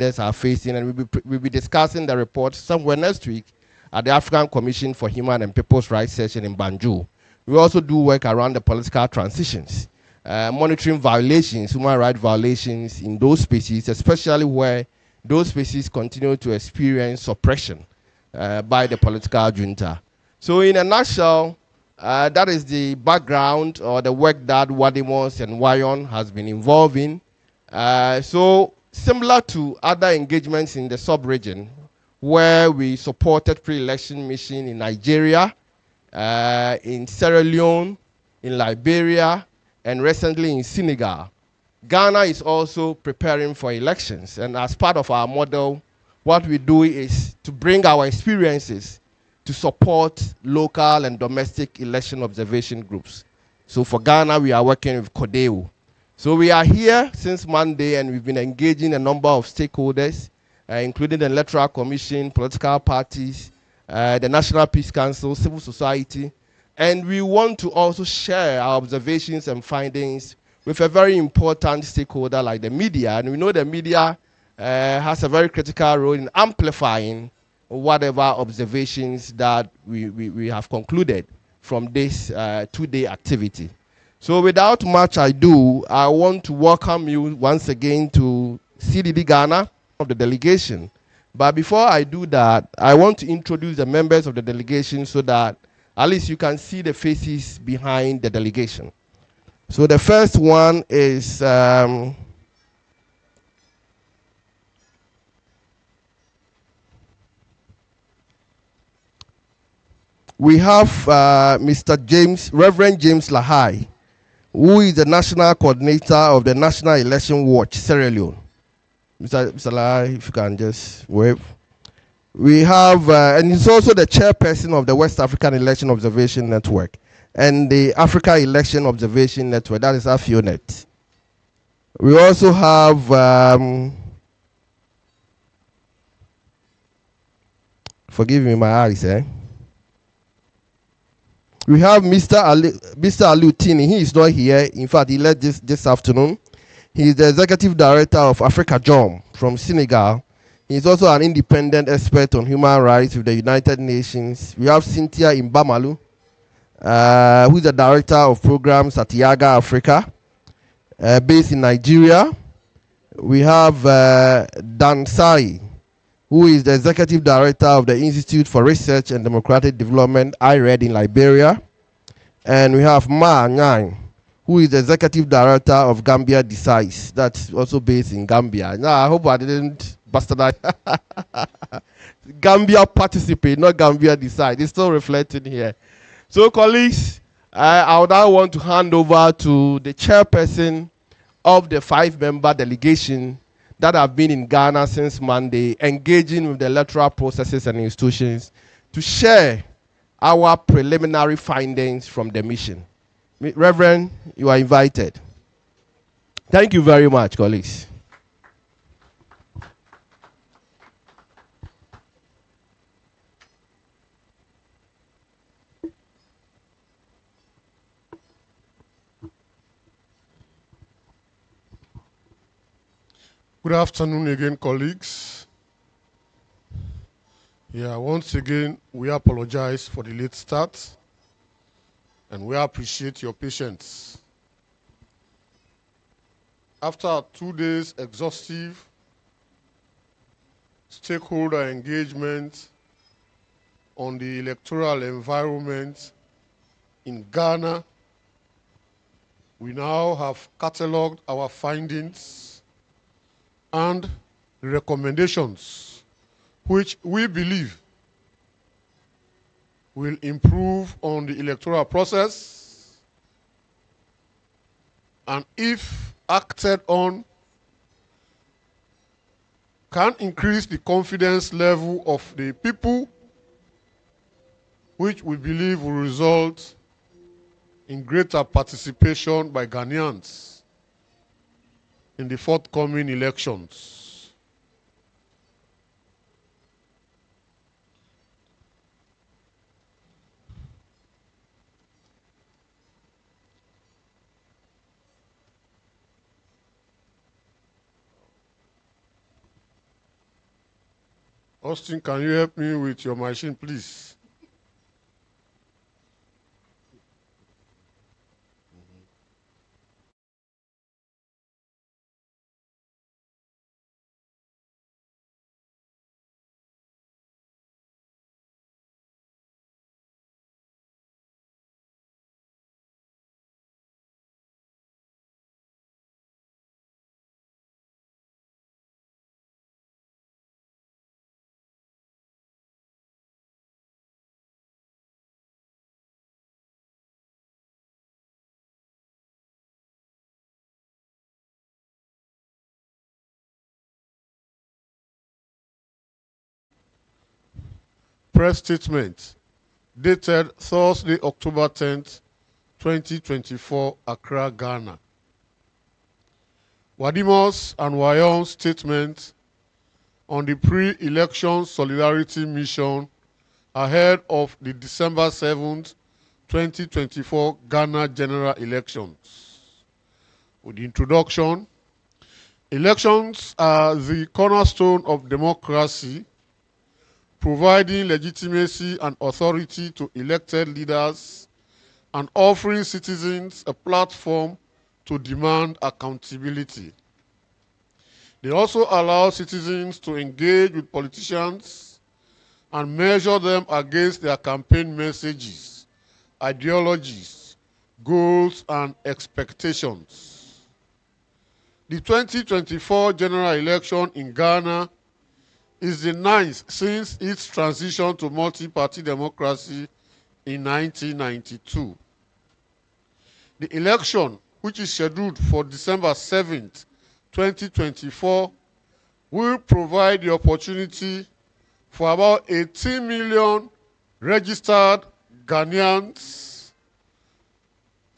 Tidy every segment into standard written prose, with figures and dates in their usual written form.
are facing, and we'll be discussing the report somewhere next week at the African Commission for Human and People's Rights session in Banjul. We also do work around the political transitions, monitoring violations, human rights violations in those spaces, especially where those spaces continue to experience suppression by the political junta. So in a nutshell, that is the background or the work that WADEMOS and WAEON has been involved in. So similar to other engagements in the sub-region, where we supported pre-election mission in Nigeria, in Sierra Leone, in Liberia, and recently in Senegal. Ghana is also preparing for elections, and as part of our model, what we do is to bring our experiences to support local and domestic election observation groups. So for Ghana, we are working with CODEO. So we are here since Monday, and we've been engaging a number of stakeholders, including the Electoral Commission, political parties, the National Peace Council, civil society, and we want to also share our observations and findings with a very important stakeholder like the media. And we know the media has a very critical role in amplifying whatever observations that we have concluded from this two-day activity. So without much ado, I want to welcome you once again to CDD Ghana of the delegation. But before I do that, I want to introduce the members of the delegation so that at least you can see the faces behind the delegation. So the first one is we have Reverend James Lahai, who is the national coordinator of the National Election Watch, Sierra Leone. Mr. Lahai, if you can just wave. We have, and he's also the chairperson of the West African Election Observation Network and the Africa Election Observation Network, that is AFIONET. We also have, forgive me my eyes, we have Mr. Alutini. He is not here. In fact, he left this afternoon. He is the executive director of Africa Jom from Senegal. He is also an independent expert on human rights with the United Nations. We have Cynthia Imbamalu, who is the director of programs at Yaga Africa, based in Nigeria. We have Dan Sai, who is the executive director of the Institute for Research and Democratic Development, IRED, in Liberia. And we have Ma Nyang, who is the executive director of Gambia Decides, that's also based in Gambia. Now, I hope I didn't bastardize. Gambia Participate, not Gambia Decide. It's still reflected here. So, colleagues, I would now want to hand over to the chairperson of the 5-member delegation that have been in Ghana since Monday, engaging with the electoral processes and institutions to share our preliminary findings from the mission. Reverend, you are invited. Thank you very much, colleagues. Good afternoon again, colleagues. Yeah, once again, we apologize for the late start, and we appreciate your patience. After 2 days exhaustive stakeholder engagement on the electoral environment in Ghana, we now have cataloged our findings and recommendations, which we believe will improve on the electoral process, and if acted on, can increase the confidence level of the people, which we believe will result in greater participation by Ghanaians in the forthcoming elections. Austin, can you help me with your machine, please? Press statement dated Thursday, October 10th, 2024, Accra, Ghana. WADEMOS and WAEON statement on the pre-election solidarity mission ahead of the December 7th, 2024 Ghana general elections. With the introduction, elections are the cornerstone of democracy, providing legitimacy and authority to elected leaders and offering citizens a platform to demand accountability. They also allow citizens to engage with politicians and measure them against their campaign messages, ideologies, goals, and expectations. The 2024 general election in Ghana is the ninth since its transition to multi-party democracy in 1992. The election, which is scheduled for December 7th, 2024, will provide the opportunity for about 18 million registered Ghanaians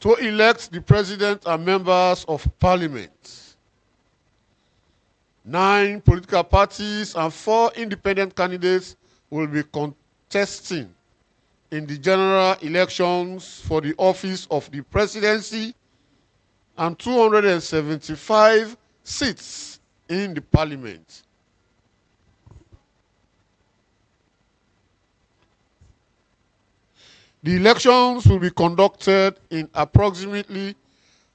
to elect the president and members of parliament. 9 political parties and 4 independent candidates will be contesting in the general elections for the office of the presidency and 275 seats in the parliament. The elections will be conducted in approximately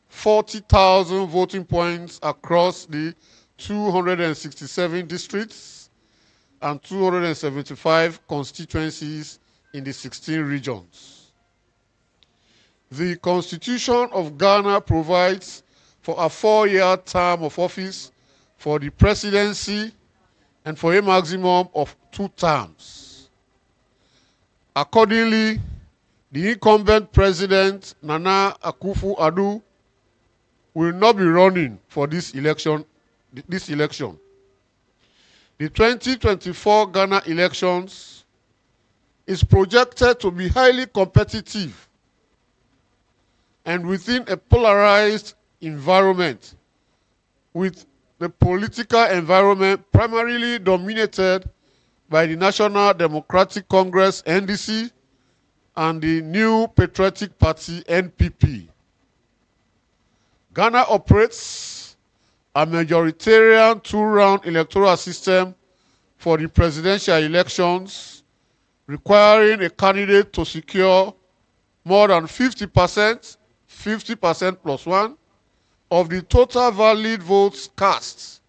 40,000 voting points across the 267 districts and 275 constituencies in the 16 regions. The Constitution of Ghana provides for a 4-year term of office for the presidency and for a maximum of 2 terms. Accordingly, the incumbent president, Nana Akufo-Addo, will not be running for this election. The 2024 Ghana elections is projected to be highly competitive and within a polarized environment, with the political environment primarily dominated by the National Democratic Congress (NDC) and the New Patriotic Party (NPP). Ghana operates a majoritarian 2-round electoral system for the presidential elections, requiring a candidate to secure more than 50% plus 1, of the total valid votes cast.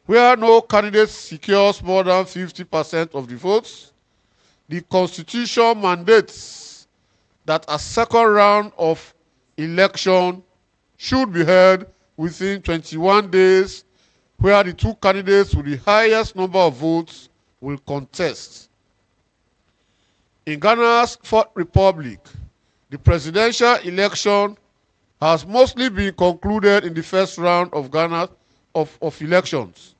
Where no candidate secures more than 50% of the votes, the Constitution mandates that a second round of election should be held within 21 days, where the 2 candidates with the highest number of votes will contest. In Ghana's 4th Republic, the presidential election has mostly been concluded in the first round of elections,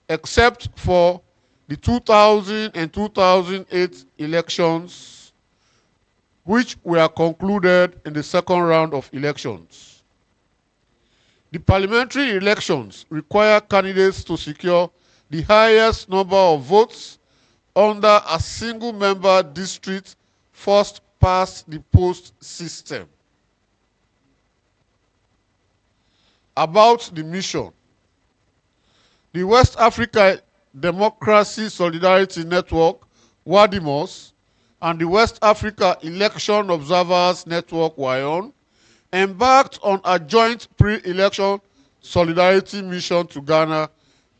except for the 2000 and 2008 elections, which were concluded in the second round of elections. The parliamentary elections require candidates to secure the highest number of votes under a single-member district first-past-the-post system. About the mission. The West Africa Democracy Solidarity Network, WADEMOS, and the West Africa Election Observers Network, WAEON, embarked on a joint pre-election solidarity mission to Ghana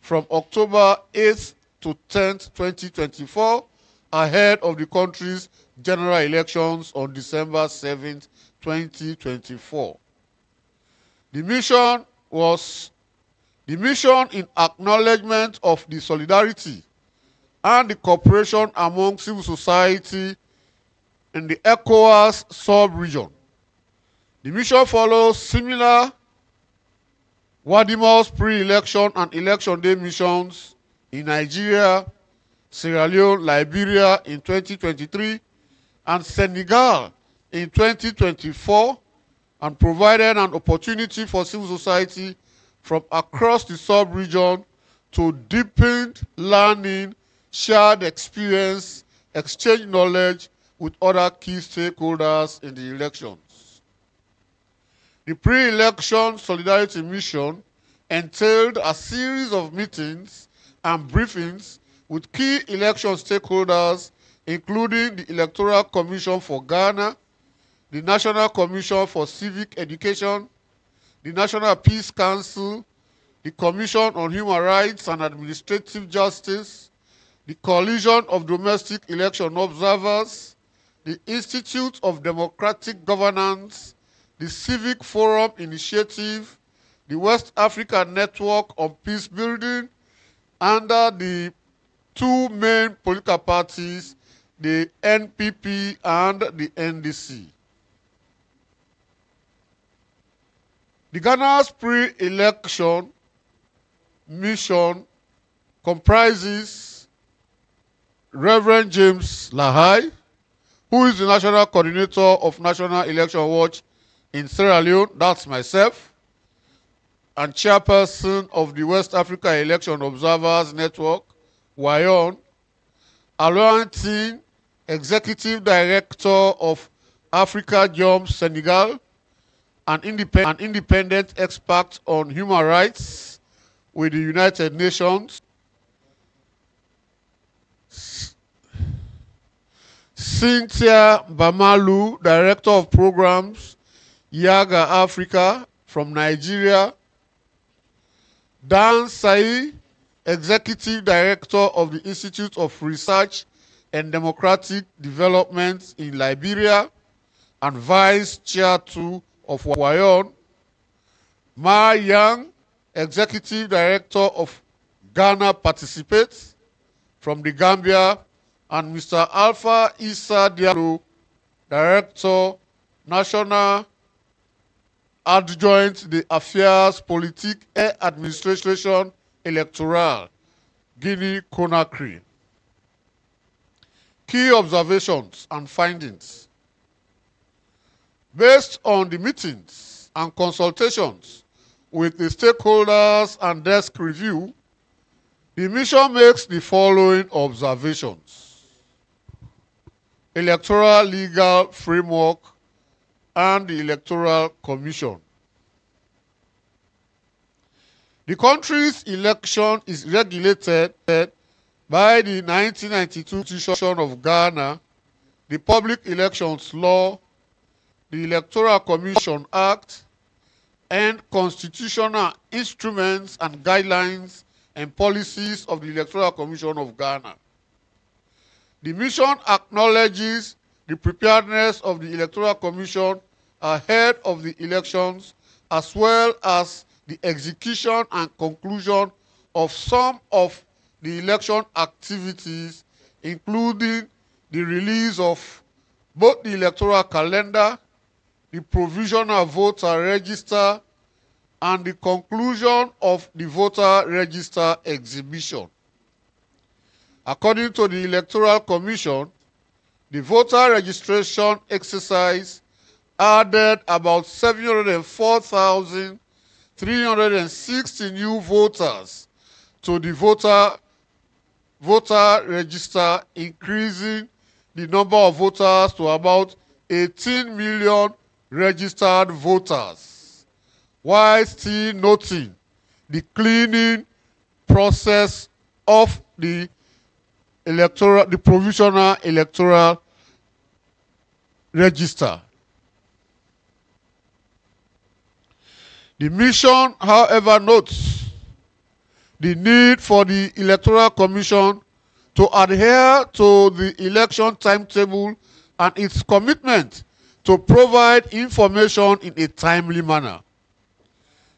from October 8th to 10th, 2024, ahead of the country's general elections on December 7th, 2024. The mission in acknowledgement of the solidarity and the cooperation among civil society in the ECOWAS sub-region. The mission follows similar WADEMOS pre-election and election day missions in Nigeria, Sierra Leone, Liberia in 2023, and Senegal in 2024, and provided an opportunity for civil society from across the sub-region to deepen learning, shared experience, exchange knowledge with other key stakeholders in the elections. The pre-election solidarity mission entailed a series of meetings and briefings with key election stakeholders, including the Electoral Commission for Ghana, the National Commission for Civic Education, the National Peace Council, the Commission on Human Rights and Administrative Justice, the Coalition of Domestic Election Observers, the Institute of Democratic Governance, the Civic Forum Initiative, the West Africa Network on Peace Building, under the two main political parties, the NPP and the NDC. The Ghana's pre-election mission comprises Reverend James Lahai, who is the National Coordinator of National Election Watch in Sierra Leone, that's myself, and Chairperson of the West Africa Election Observers Network, WAEON, Aloantin, Executive Director of Africa Jump Senegal, an independent expert on human rights with the United Nations, Cynthia Bamalu, Director of Programs, Yaga Africa from Nigeria, Dan Sai, Executive Director of the Institute of Research and Democratic Development in Liberia and Vice Chair 2 of WAEON, Ma Yang, Executive Director of Ghana Participates from the Gambia, and Mr. Alpha Issa Diallo, Director, National Adjoint the Affairs Politique et Administration Electorale, Guinea-Conakry. Key observations and findings. Based on the meetings and consultations with the stakeholders and desk review, the mission makes the following observations. Electoral legal framework and the Electoral Commission. The country's election is regulated by the 1992 Constitution of Ghana, the Public Elections Law, the Electoral Commission Act, and constitutional instruments and guidelines and policies of the Electoral Commission of Ghana. The mission acknowledges the preparedness of the Electoral Commission ahead of the elections, as well as the execution and conclusion of some of the election activities, including the release of both the electoral calendar, the provisional voter register, and the conclusion of the voter register exhibition. According to the Electoral Commission, the voter registration exercise added about 704,360 new voters to the voter register, increasing the number of voters to about 18 million registered voters, while still noting the cleaning process of the provisional electoral register. The mission, however, notes the need for the Electoral Commission to adhere to the election timetable and its commitment to provide information in a timely manner.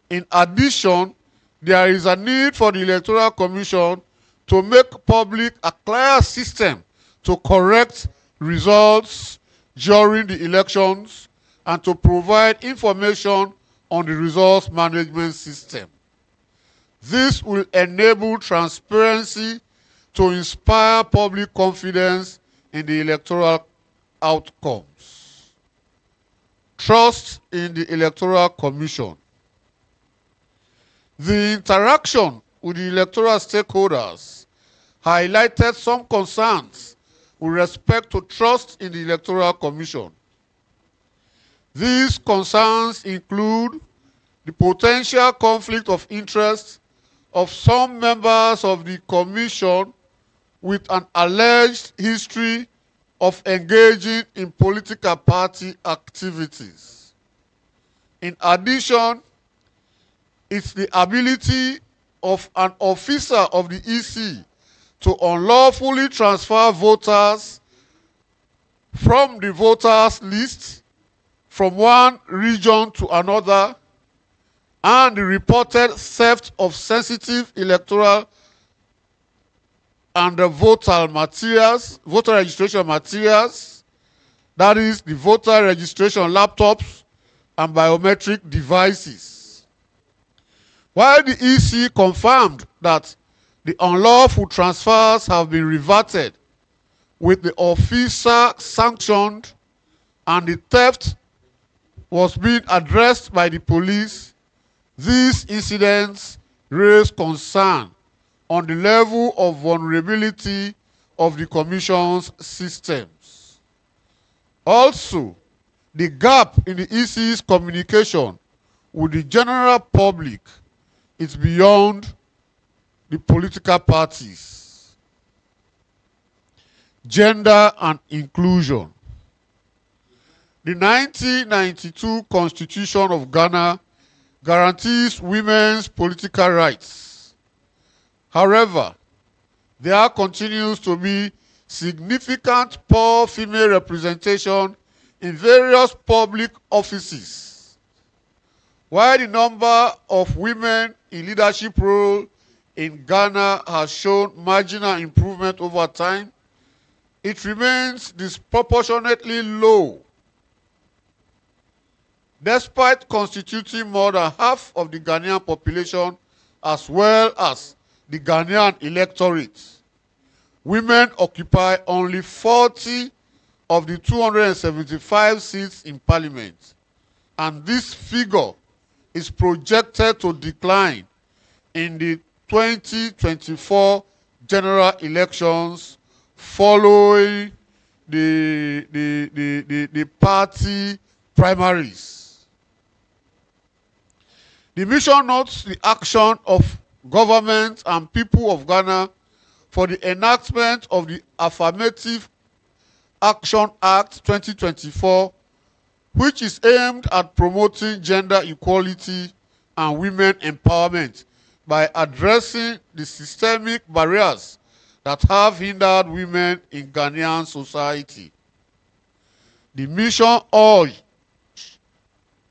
In addition, there is a need for the Electoral Commission to make public a clear system to correct results during the elections and to provide information on the results management system. This will enable transparency to inspire public confidence in the electoral outcomes. Trust in the Electoral Commission. The interaction with the electoral stakeholders highlighted some concerns with respect to trust in the Electoral Commission. These concerns include the potential conflict of interest of some members of the Commission with an alleged history of engaging in political party activities. In addition, it's the ability of an officer of the EC to unlawfully transfer voters from the voters list from one region to another, and the reported theft of sensitive electoral and the voter registration materials, that is the voter registration laptops and biometric devices. While the EC confirmed that the unlawful transfers have been reverted with the officer sanctioned and the theft was being addressed by the police, these incidents raise concern on the level of vulnerability of the Commission's systems. Also, the gap in the EC's communication with the general public is beyond the political parties. Gender and inclusion. The 1992 Constitution of Ghana guarantees women's political rights. However, there continues to be significant poor female representation in various public offices. While the number of women in leadership roles in Ghana has shown marginal improvement over time, it remains disproportionately low. Despite constituting more than half of the Ghanaian population as well as the Ghanaian electorate, women occupy only 40 of the 275 seats in parliament, and this figure is projected to decline in the 2024 general elections following the party primaries. The mission notes the action of government and people of Ghana for the enactment of the Affirmative Action Act 2024, which is aimed at promoting gender equality and women empowerment by addressing the systemic barriers that have hindered women in Ghanaian society. The mission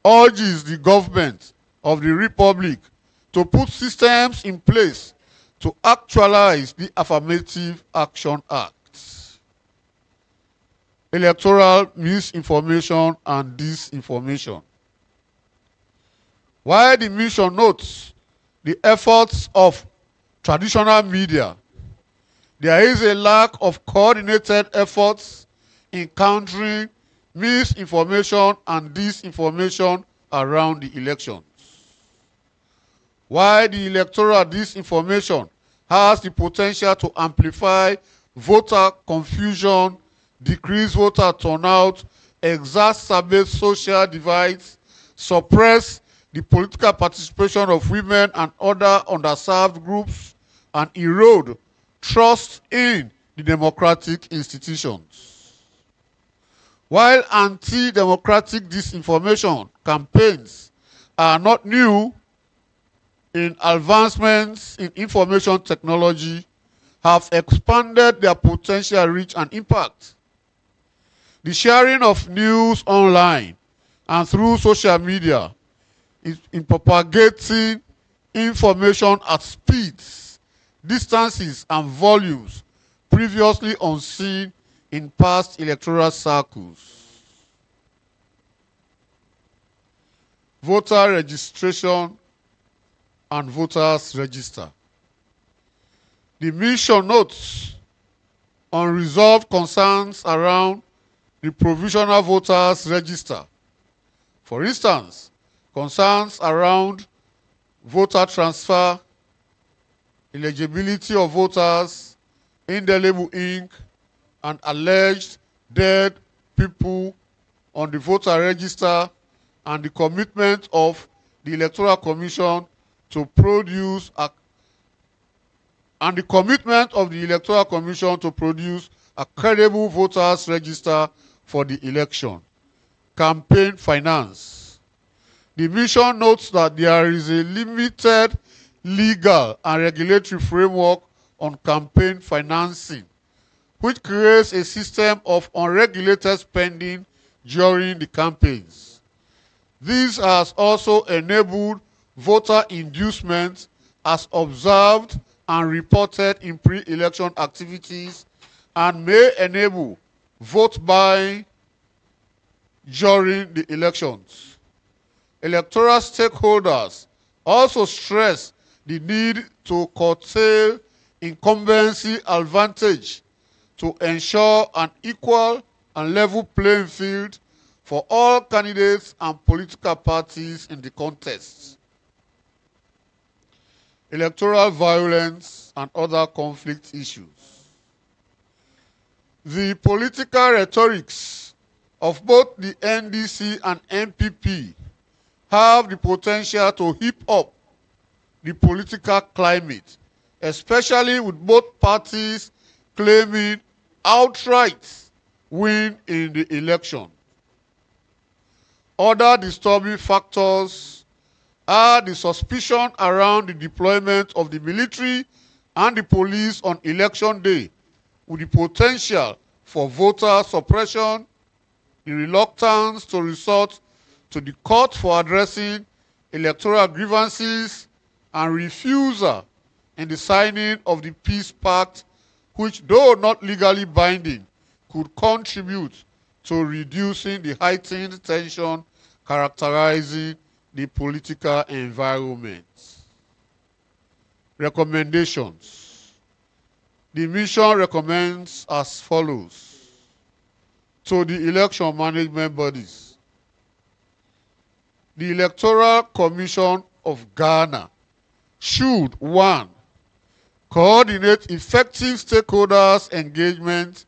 urges the government of the Republic to put systems in place to actualize the Affirmative Action Act. Electoral misinformation and disinformation. While the mission notes the efforts of traditional media, there is a lack of coordinated efforts in countering misinformation and disinformation around the elections. While the electoral disinformation has the potential to amplify voter confusion, decrease voter turnout, exacerbate social divides, suppress the political participation of women and other underserved groups, and erode trust in the democratic institutions. While anti-democratic disinformation campaigns are not new, in advancements in information technology have expanded their potential reach and impact. The sharing of news online and through social media is in propagating information at speeds, distances, and volumes previously unseen in past electoral cycles. Voter registration and voters register. The mission notes unresolved concerns around the provisional voters register. For instance, concerns around voter transfer, eligibility of voters, indelible ink, and alleged dead people on the voter register, and the commitment of the Electoral Commission to produce a credible voters register for the election. Campaign finance. The mission notes that there is a limited legal and regulatory framework on campaign financing, which creates a system of unregulated spending during the campaigns. This has also enabled voter inducement as observed and reported in pre-election activities, and may enable vote buying during the elections. Electoral stakeholders also stress the need to curtail incumbency advantage to ensure an equal and level playing field for all candidates and political parties in the contest. Electoral violence and other conflict issues. The political rhetorics of both the NDC and NPP have the potential to heat up the political climate, especially with both parties claiming outright win in the election. Other disturbing factors are the suspicion around the deployment of the military and the police on election day, with the potential for voter suppression, the reluctance to resort to the court for addressing electoral grievances, and refusal in the signing of the peace pact, which, though not legally binding, could contribute to reducing the heightened tension characterizing the political environment. Recommendations. The mission recommends as follows to the election management bodies. The Electoral Commission of Ghana should, 1, coordinate effective stakeholders' engagement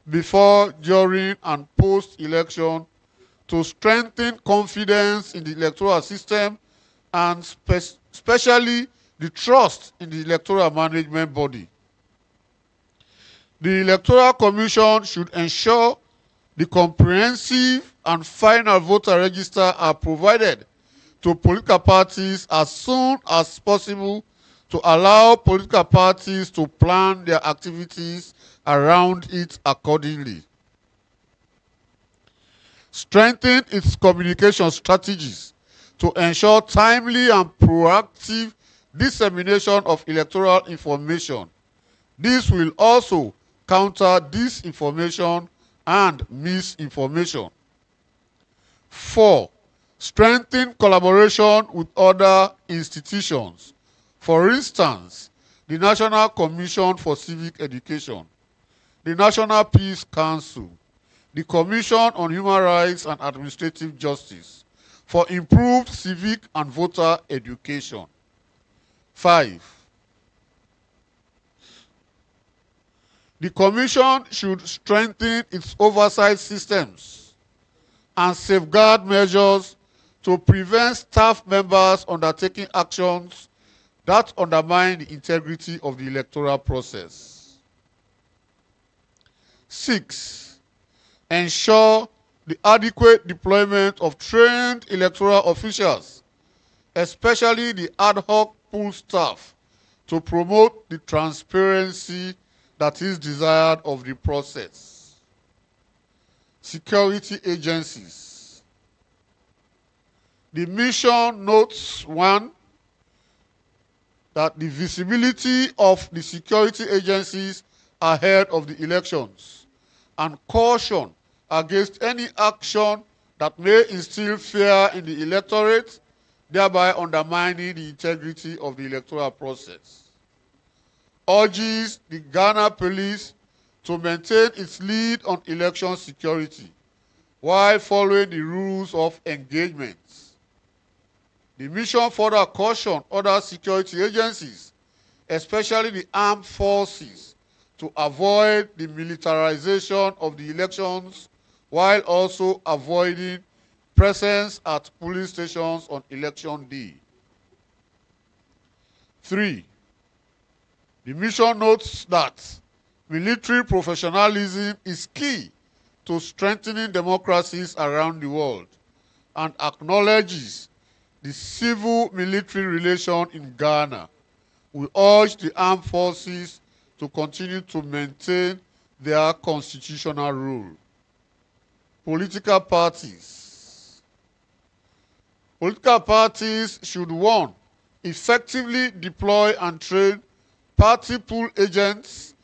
before, during, and post-election to strengthen confidence in the electoral system and especially the trust in the electoral management body. The Electoral Commission should ensure the comprehensive and final voter register are provided to political parties as soon as possible to allow political parties to plan their activities around it accordingly. Strengthen its communication strategies to ensure timely and proactive dissemination of electoral information. This will also counter disinformation and misinformation. 4. Strengthen collaboration with other institutions. For instance, the National Commission for Civic Education, the National Peace Council, the Commission on Human Rights and Administrative Justice, for improved civic and voter education. 5. The Commission should strengthen its oversight systems and safeguard measures to prevent staff members undertaking actions that undermine the integrity of the electoral process. 6. Ensure the adequate deployment of trained electoral officials, especially the ad hoc pool staff, to promote the transparency that is desired of the process. Security agencies. The mission notes 1, that the visibility of the security agencies ahead of the elections, and caution against any action that may instill fear in the electorate, thereby undermining the integrity of the electoral process. Urges the Ghana police to maintain its lead on election security while following the rules of engagement. The mission further cautioned other security agencies, especially the armed forces, to avoid the militarization of the elections while also avoiding presence at polling stations on election day. 3. The mission notes that military professionalism is key to strengthening democracies around the world and acknowledges the civil-military relation in Ghana. We urge the armed forces to continue to maintain their constitutional role. Political parties. Political parties should, 1, effectively deploy and train party pool agents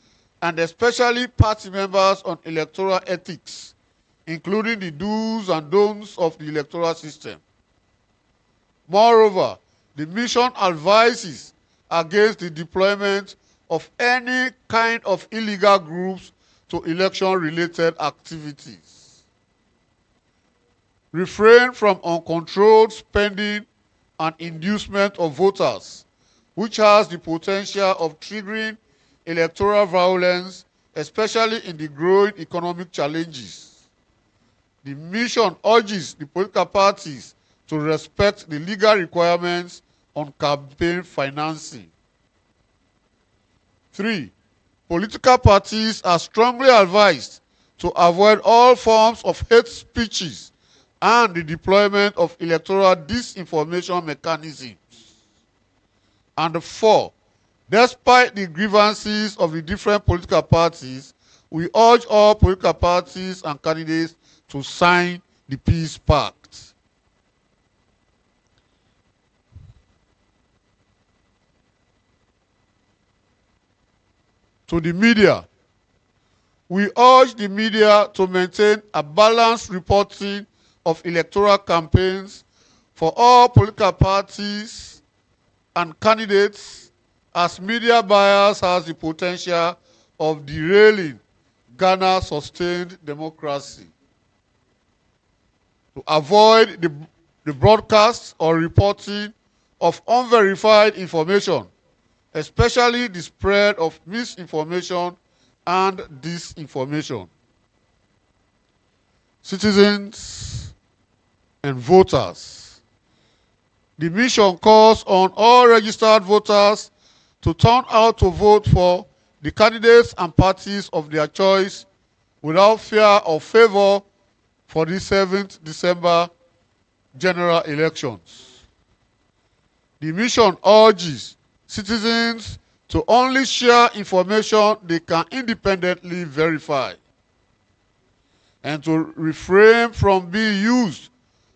and especially party members on electoral ethics, including the do's and don'ts of the electoral system. Moreover, the mission advises against the deployment of any kind of illegal groups to election-related activities. Refrain from uncontrolled spending and inducement of voters, which has the potential of triggering electoral violence, especially in the growing economic challenges. The mission urges the political parties to respect the legal requirements on campaign financing. 3. Political parties are strongly advised to avoid all forms of hate speeches and the deployment of electoral disinformation mechanisms. And 4. Despite the grievances of the different political parties, we urge all political parties and candidates to sign the Peace Pact. To the media, we urge the media to maintain a balanced reporting of electoral campaigns for all political parties and candidates, as media bias has the potential of derailing Ghana's sustained democracy. To avoid the broadcast or reporting of unverified information, especially the spread of misinformation and disinformation. Citizens and voters. The mission calls on all registered voters to turn out to vote for the candidates and parties of their choice without fear or favor for the 7th December general elections. The mission urges citizens to only share information they can independently verify and to refrain from being used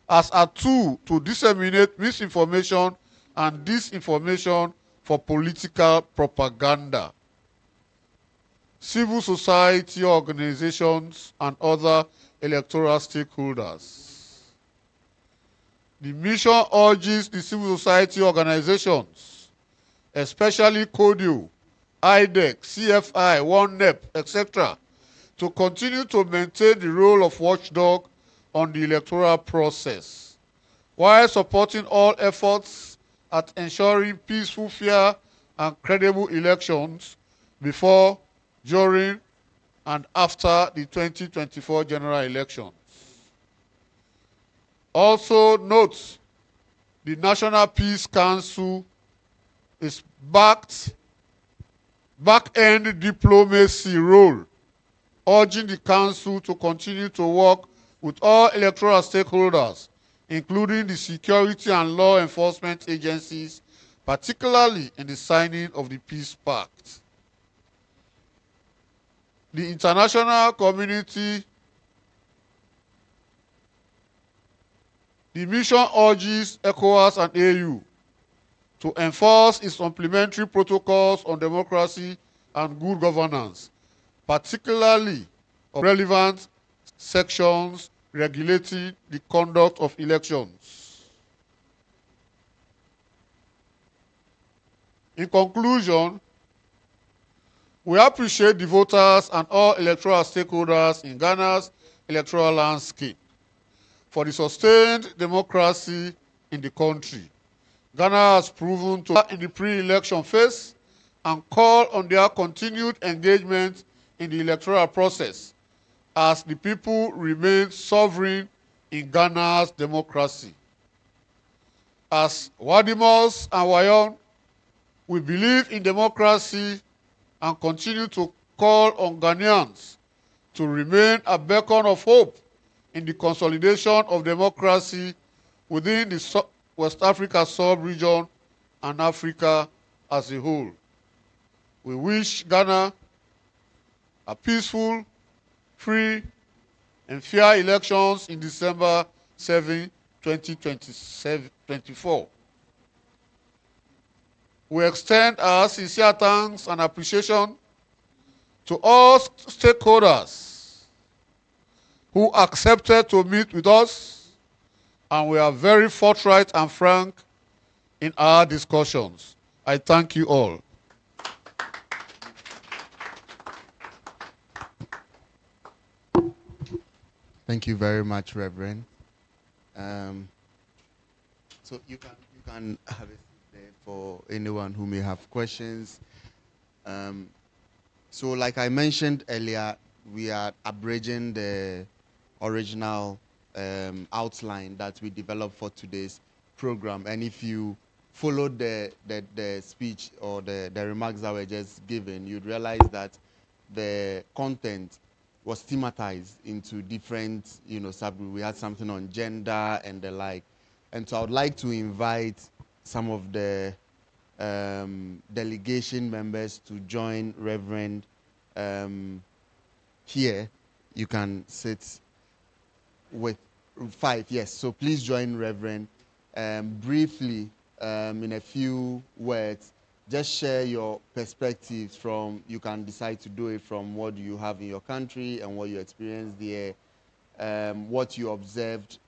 as a tool to disseminate misinformation and disinformation for political propaganda. Civil society organizations and other electoral stakeholders. The mission urges the civil society organizations, especially CODIO, IDEC, CFI, ONEP, etc., to continue to maintain the role of watchdog on the electoral process, while supporting all efforts at ensuring peaceful, fair, and credible elections before, during, and after the 2024 general elections. Also note, the National Peace Council is back-end diplomacy role urging the Council to continue to work with all electoral stakeholders, including the security and law enforcement agencies, particularly in the signing of the Peace Pact. The international community, the mission urges ECOWAS and AU to enforce its supplementary protocols on democracy and good governance, particularly of relevant sections regulating the conduct of elections. In conclusion, we appreciate the voters and all electoral stakeholders in Ghana's electoral landscape for the sustained democracy in the country. Ghana has proven to in the pre-election phase and call on their continued engagement in the electoral process as the people remain sovereign in Ghana's democracy. As WADEMOS and WAEON, we believe in democracy and continue to call on Ghanaians to remain a beacon of hope in the consolidation of democracy within the West Africa sub-region and Africa as a whole. We wish Ghana a peaceful, free, and fair elections in December 7, 2024. We extend our sincere thanks and appreciation to all stakeholders who accepted to meet with us, and we are very forthright and frank in our discussions. I thank you all. Thank you very much, Reverend. So you can have it there for anyone who may have questions. So like I mentioned earlier, we are abridging the original outline that we developed for today's program. And if you followed the speech or the remarks that were just given, you'd realize that the content was thematized into different, subgroups. We had something on gender and the like. And so I would like to invite some of the delegation members to join Reverend here. You can sit with 5, yes. So please join Reverend. Briefly, in a few words, just share your perspectives from, you can decide to do it from what you have in your country and what you experienced there, what you observed.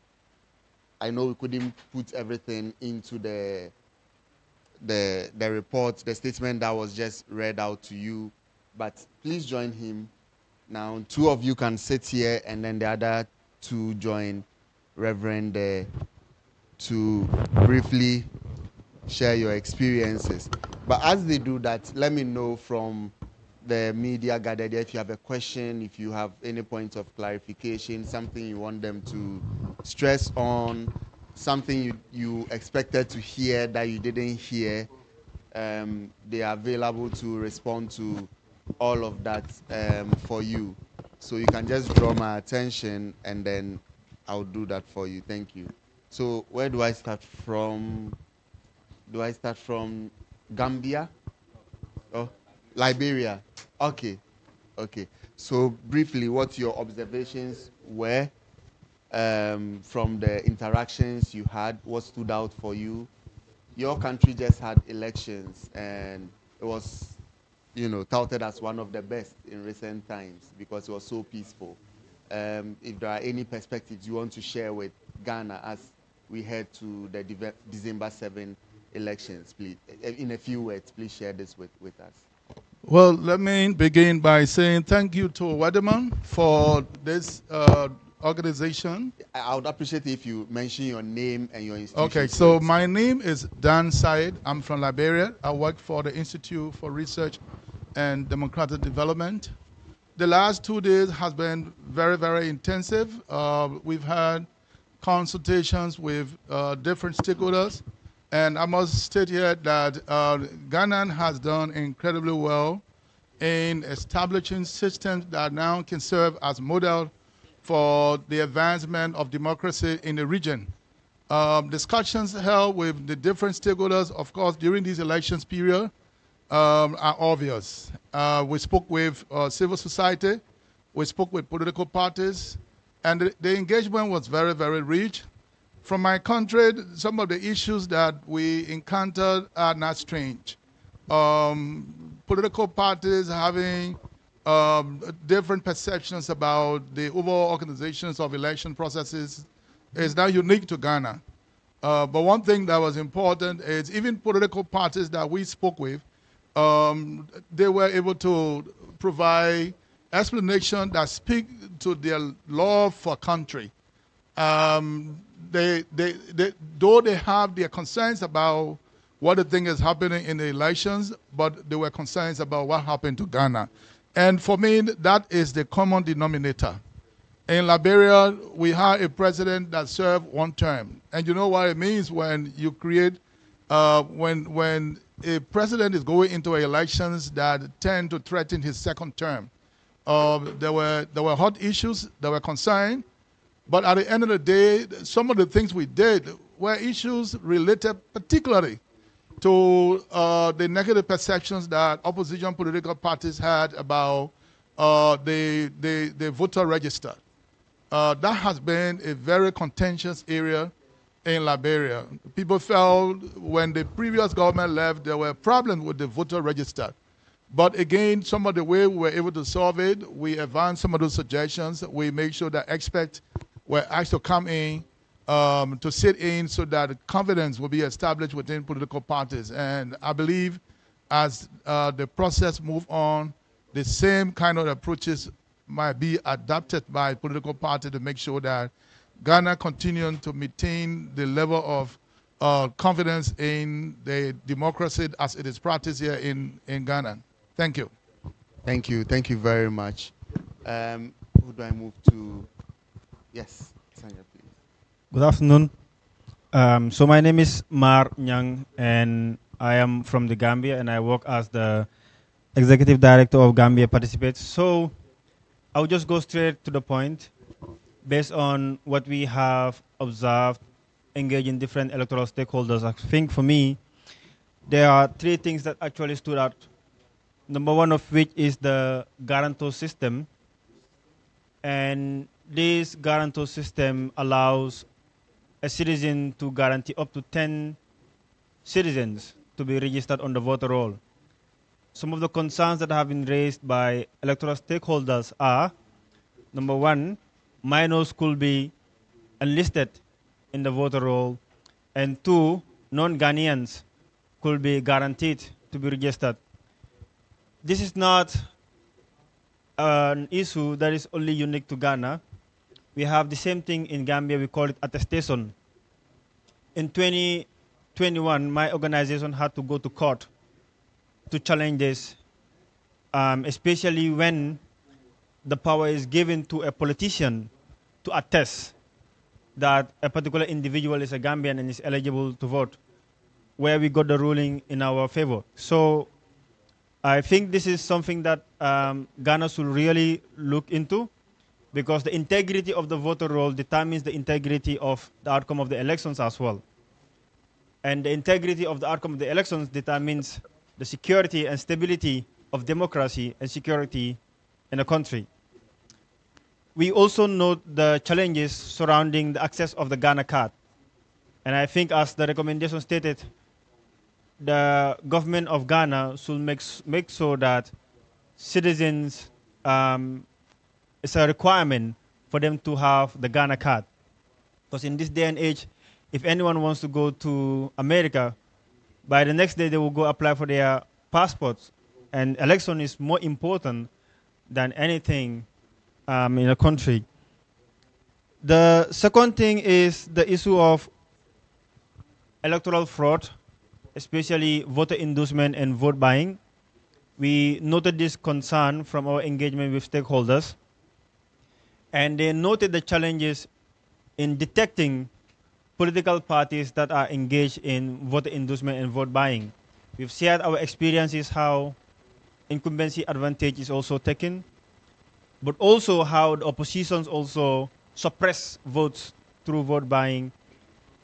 I know we couldn't put everything into the report, the statement that was just read out to you, but please join him. Now, 2 of you can sit here, and then the other 2 join Reverend there to briefly share your experiences. But as they do that, let me know from the media gathered here if you have a question, if you have any point of clarification, something you want them to stress on, something you expected to hear that you didn't hear. They are available to respond to all of that for you. So you can just draw my attention and then I'll do that for you. Thank you. So where do I start from? Do I start from Gambia? Oh, Liberia. Okay. Okay. So briefly, what your observations were from the interactions you had, what stood out for you? Your country just had elections and it was, touted as one of the best in recent times because it was so peaceful. If there are any perspectives you want to share with Ghana as we head to the December 7 elections, please, in a few words, please share this with us. Well, let me begin by saying thank you to WADEMON for this organization. I would appreciate if you mention your name and your institution. Okay, so my name is Dan Said. I'm from Liberia. I work for the Institute for Research and Democratic Development. The last 2 days has been very, very intensive. We've had consultations with different stakeholders. And I must state here that Ghana has done incredibly well in establishing systems that now can serve as model for the advancement of democracy in the region. Discussions held with the different stakeholders, of course, during these elections period are obvious. We spoke with civil society, we spoke with political parties, and the engagement was very, very rich. From my country, some of the issues that we encountered are not strange. Political parties having different perceptions about the overall organizations of election processes is not unique to Ghana. But one thing that was important is even political parties that we spoke with, they were able to provide explanation that speak to their love for country. Though they have their concerns about what the thing is happening in the elections, but there were concerns about what happened to Ghana. And for me, that is the common denominator. In Liberia, we had a president that served one term. And you know what it means when you create, when a president is going into elections that tend to threaten his second term. There were hot issues, there were concerns, but at the end of the day, some of the things we did were issues related particularly to the negative perceptions that opposition political parties had about the voter register. That has been a very contentious area in Liberia. People felt when the previous government left, there were problems with the voter register. But again, some of the way we were able to solve it, we advanced some of those suggestions. We made sure that experts were asked to come in to sit in so that confidence will be established within political parties. And I believe as the process moves on, the same kind of approaches might be adapted by political parties to make sure that Ghana continues to maintain the level of confidence in the democracy as it is practiced here in Ghana. Thank you. Thank you. Thank you very much. Who do I move to? Yes, Sanya, please. Good afternoon. So my name is Mar Nyang, and I am from the Gambia, and I work as the Executive Director of Gambia Participates. So I'll just go straight to the point. Based on what we have observed, engaging different electoral stakeholders, I think for me, there are three things that actually stood out. Number one of which is the guarantor system. And this guarantor system allows a citizen to guarantee up to 10 citizens to be registered on the voter roll. Some of the concerns that have been raised by electoral stakeholders are, number one, minors could be enlisted in the voter roll, and two, non-Ghanaians could be guaranteed to be registered. This is not an issue that is only unique to Ghana. We have the same thing in Gambia, we call it attestation. In 2021, my organization had to go to court to challenge this, especially when the power is given to a politician to attest that a particular individual is a Gambian and is eligible to vote, where we got the ruling in our favor. So I think this is something that Ghana should really look into, because the integrity of the voter roll determines the integrity of the outcome of the elections as well. And the integrity of the outcome of the elections determines the security and stability of democracy and security in a country. We also note the challenges surrounding the access of the Ghana card. And I think, as the recommendation stated, the government of Ghana should make sure that citizens, it's a requirement for them to have the Ghana card. Because in this day and age, if anyone wants to go to America, by the next day they will go apply for their passports. And election is more important than anything in a country. The second thing is the issue of electoral fraud, especially voter inducement and vote buying. We noted this concern from our engagement with stakeholders, and they noted the challenges in detecting political parties that are engaged in voter inducement and vote buying. We've shared our experiences how incumbency advantage is also taken, but also how the oppositions also suppress votes through vote buying.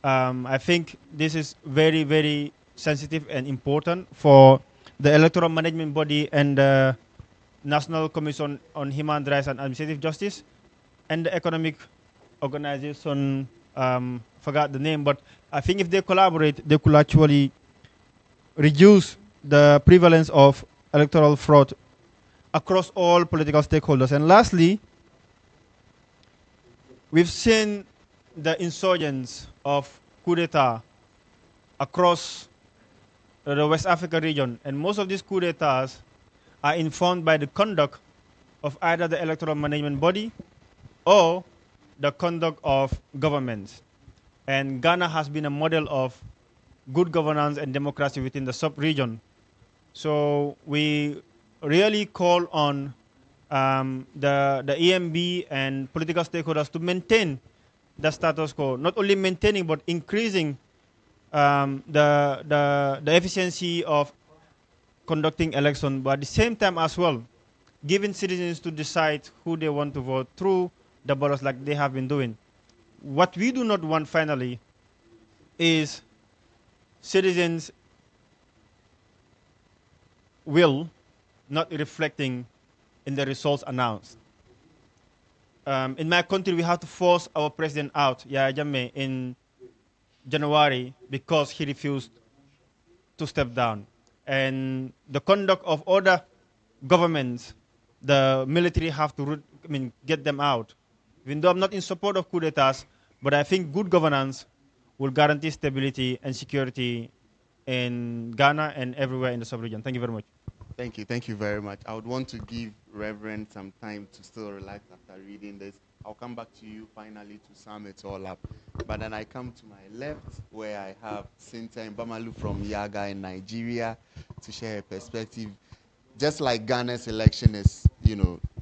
I think this is very, very sensitive and important for the electoral management body and the National Commission on Human Rights and Administrative Justice and the economic organization, forgot the name, but I think if they collaborate, they could actually reduce the prevalence of electoral fraud across all political stakeholders. And lastly, we've seen the insurgence of coup d'etat across the West Africa region, and most of these coup d'etats are informed by the conduct of either the electoral management body or the conduct of governments. And Ghana has been a model of good governance and democracy within the sub-region. So we really call on the EMB and political stakeholders to maintain the status quo, not only maintaining but increasing the efficiency of conducting election, but at the same time as well, giving citizens to decide who they want to vote through the ballots like they have been doing. What we do not want finally is citizens' will not reflecting in the results announced. In my country, we have to force our president out, Yahya Jammeh, in January because he refused to step down. And the conduct of other governments, the military have to get them out. Even though I'm not in support of coup d'etats, but I think good governance will guarantee stability and security in Ghana and everywhere in the sub-region. Thank you very much. Thank you very much. I would want to give Reverend some time to still relax after reading this. I'll come back to you finally to sum it all up. But then I come to my left where I have Cynthia Mbamalu from Yaga in Nigeria to share her perspective. Just like Ghana's election is,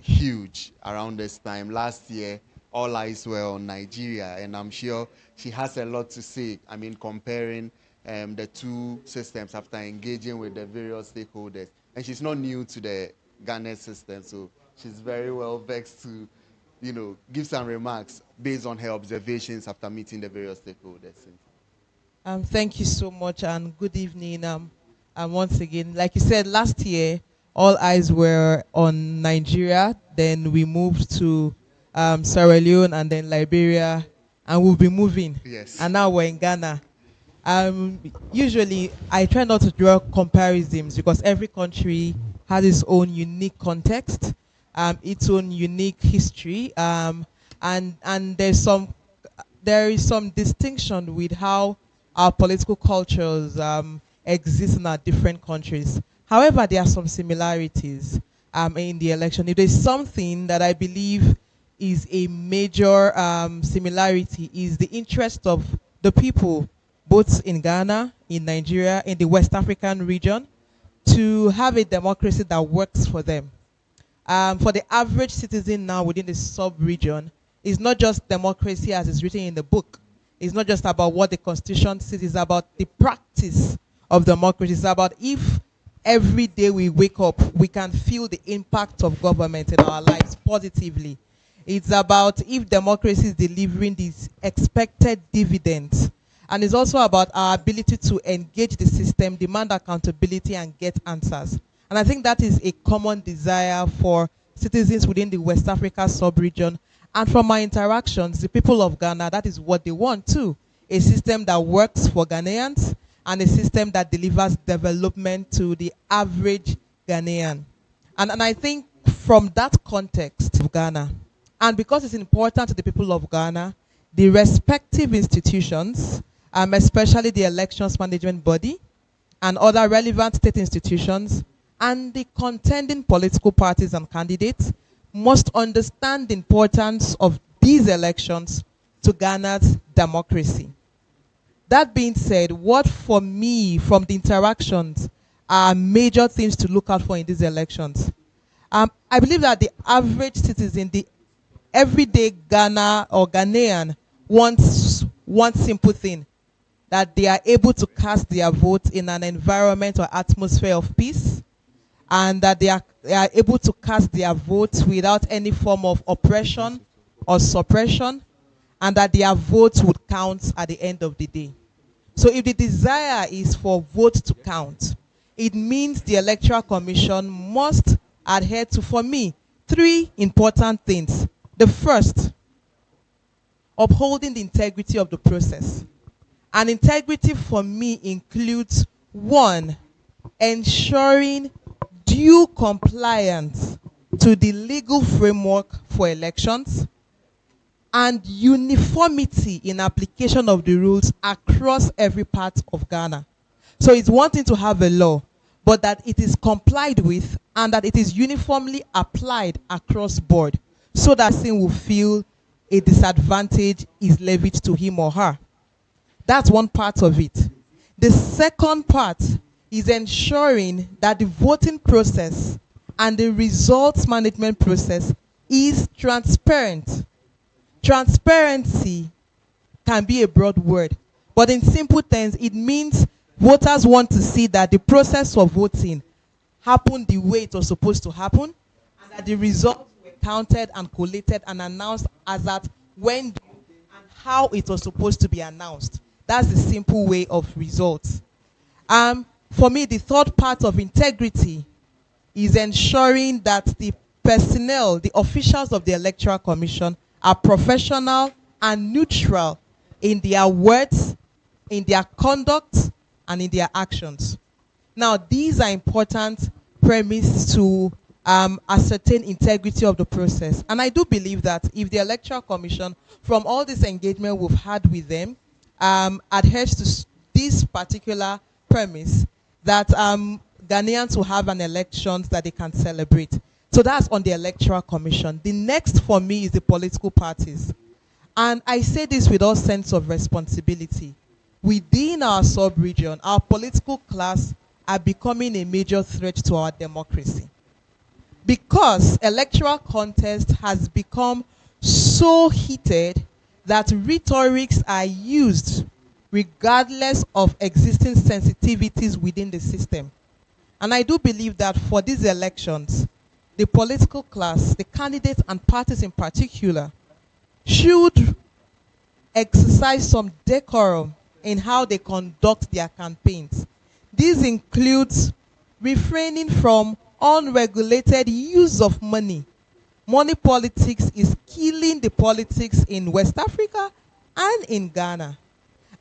huge around this time. Last year, all eyes were on Nigeria, and I'm sure she has a lot to say. I mean, comparing the two systems after engaging with the various stakeholders. And she's not new to the Ghana system, so she's very well vexed to, give some remarks based on her observations after meeting the various stakeholders. Thank you so much, and good evening. And once again, like you said, last year, all eyes were on Nigeria. Then we moved to Sierra Leone and then Liberia, and we'll be moving. Yes. And now we're in Ghana. Usually, I try not to draw comparisons because every country has its own unique context, its own unique history, and there is some distinction with how our political cultures exist in our different countries. However, there are some similarities in the election. If there's something that I believe is a major similarity, is the interest of the people, both in Ghana, in Nigeria, in the West African region, to have a democracy that works for them. For the average citizen now within the sub-region, it's not just democracy as is written in the book. It's not just about what the Constitution says, it's about the practice of democracy. It's about if every day we wake up, we can feel the impact of government in our lives positively. It's about if democracy is delivering these expected dividends. And it's also about our ability to engage the system, demand accountability, and get answers. And I think that is a common desire for citizens within the West Africa sub-region. And from my interactions, the people of Ghana, that is what they want too. A system that works for Ghanaians and a system that delivers development to the average Ghanaian. And I think from that context of Ghana, and because it's important to the people of Ghana, the respective institutions, especially the elections management body and other relevant state institutions, and the contending political parties and candidates must understand the importance of these elections to Ghana's democracy. That being said, what for me from the interactions are major things to look out for in these elections? I believe that the average citizen, the everyday Ghana or Ghanaian wants one simple thing, that they are able to cast their vote in an environment or atmosphere of peace, and that they are able to cast their votes without any form of oppression or suppression, and that their votes would count at the end of the day. So if the desire is for votes to count, it means the Electoral Commission must adhere to, for me, 3 important things. The first, upholding the integrity of the process. And integrity for me includes 1, ensuring due compliance to the legal framework for elections, and uniformity in application of the rules across every part of Ghana. So it's one thing to have a law, but that it is complied with and that it is uniformly applied across board, so that person will feel a disadvantage is levied to him or her. That's one part of it. The second part is ensuring that the voting process and the results management process is transparent. Transparency can be a broad word, but in simple terms, it means voters want to see that the process of voting happened the way it was supposed to happen, and that the results were counted and collated and announced as at when and how it was supposed to be announced. That's the simple way of results. For me, the third part of integrity is ensuring that the personnel, the officials of the Electoral Commission, are professional and neutral in their words, in their conduct, and in their actions. Now, these are important premises to ascertain integrity of the process. And I do believe that if the Electoral Commission, from all this engagement we've had with them, adheres to this particular premise, that Ghanaians will have an election that they can celebrate. So that's on the Electoral Commission. The next for me is the political parties. And I say this with all sense of responsibility. Within our sub-region, our political class are becoming a major threat to our democracy. Because electoral contest has become so heated that rhetorics are used regardless of existing sensitivities within the system. And I do believe that for these elections, the political class, the candidates and parties in particular, should exercise some decorum in how they conduct their campaigns. This includes refraining from unregulated use of money. Money politics is killing the politics in West Africa and in Ghana.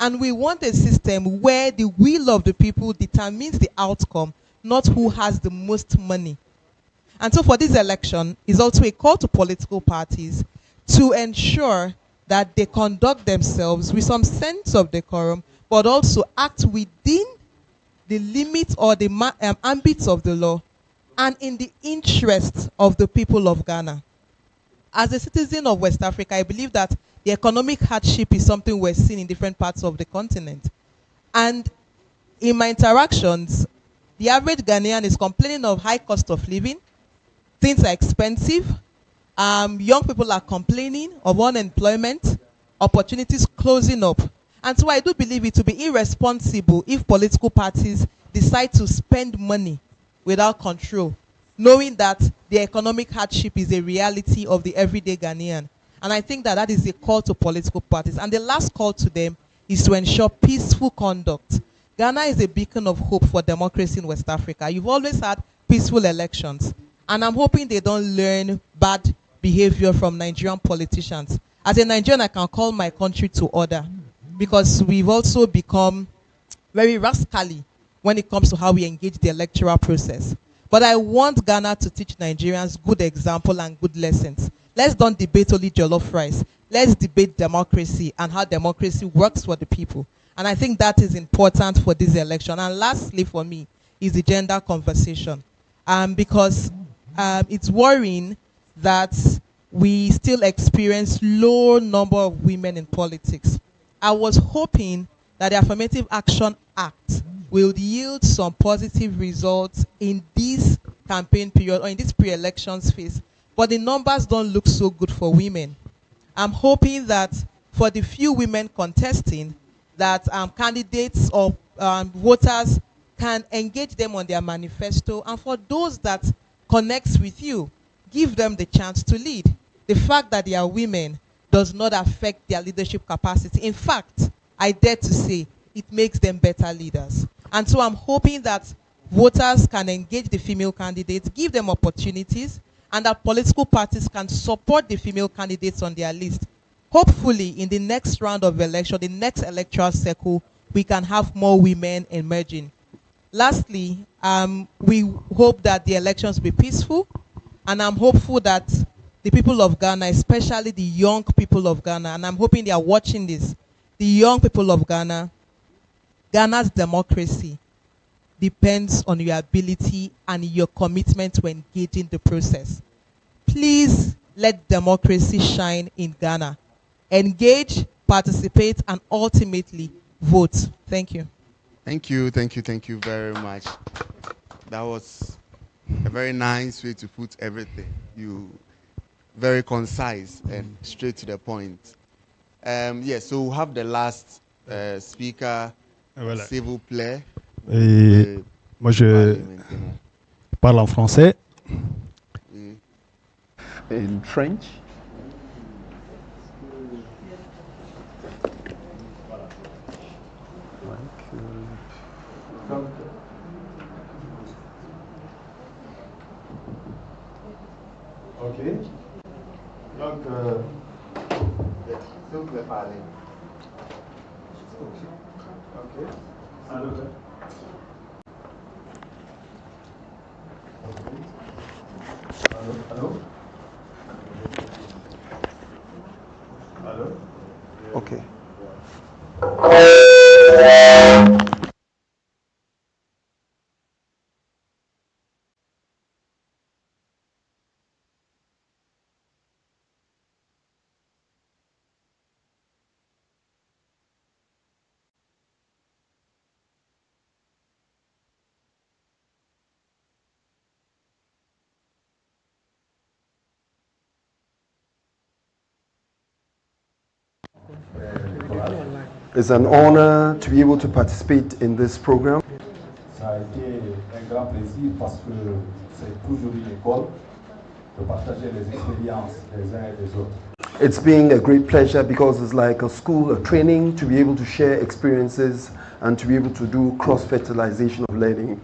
And we want a system where the will of the people determines the outcome, not who has the most money. And so for this election, is also a call to political parties to ensure that they conduct themselves with some sense of decorum, but also act within the limits or the ambits of the law and in the interest of the people of Ghana. As a citizen of West Africa, I believe that the economic hardship is something we're seeing in different parts of the continent. And in my interactions, the average Ghanaian is complaining of high cost of living, things are expensive, young people are complaining of unemployment, opportunities closing up. And so I do believe it to be irresponsible if political parties decide to spend money without control, knowing that the economic hardship is a reality of the everyday Ghanaian. And I think that that is a call to political parties. And the last call to them is to ensure peaceful conduct. Ghana is a beacon of hope for democracy in West Africa. You've always had peaceful elections. And I'm hoping they don't learn bad behavior from Nigerian politicians. As a Nigerian, I can call my country to order, because we've also become very rascally when it comes to how we engage the electoral process. But I want Ghana to teach Nigerians good example and good lessons. Let's don't debate only jollof rice. Let's debate democracy and how democracy works for the people. And I think that is important for this election. And lastly for me is the gender conversation. Because it's worrying that we still experience low number of women in politics. I was hoping that the Affirmative Action Act will yield some positive results in this campaign period or in this pre-elections phase, but the numbers don't look so good for women. I'm hoping that for the few women contesting, that candidates or voters can engage them on their manifesto, and for those that connects with you, give them the chance to lead. The fact that they are women does not affect their leadership capacity. In fact, I dare to say it makes them better leaders. And so I'm hoping that voters can engage the female candidates, give them opportunities, and that political parties can support the female candidates on their list. Hopefully, in the next round of election, the next electoral cycle, we can have more women emerging. Lastly, we hope that the elections will be peaceful, and I'm hopeful that the people of Ghana, especially the young people of Ghana, and I'm hoping they are watching this, the young people of Ghana, Ghana's democracy depends on your ability and your commitment to engage in the process. Please let democracy shine in Ghana. Engage, participate, and ultimately vote. Thank you. Thank you very much. That was a very nice way to put everything. You very concise and straight to the point. Yes, so we'll have the last speaker, Voilà. s'il vous plaît. Et moi, je parle en français. In French. Ok. Donc, s'il vous plaît, parlez. ok. Allô. Allô. Allô. Okay. It's an honor to be able to participate in this program. Ça a été un grand plaisir parce que c'est toujours une école de partager les expériences des uns et des autres. It's been a great pleasure because it's like a school, a training to be able to share experiences and to be able to do cross-fertilization of learning.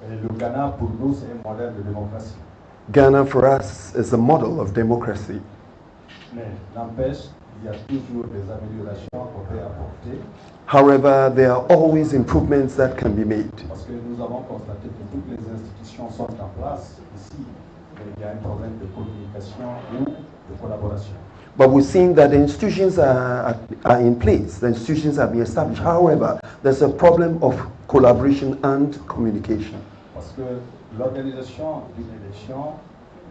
Et le Ghana, pour nous, c'est un modèle de démocratie. Ghana, for us, is a model of democracy. Mais n'empêche, il y a toujours des améliorations qu'on peut apporter. However, there are always improvements that can be made. Parce que nous avons constaté que toutes les institutions sont en place ici, mais il y a un problème de communication ou de collaboration. But we're seeing that the institutions are in place. The institutions have been established. However, there's a problem of collaboration and communication. Parce que l'organisation d'une élection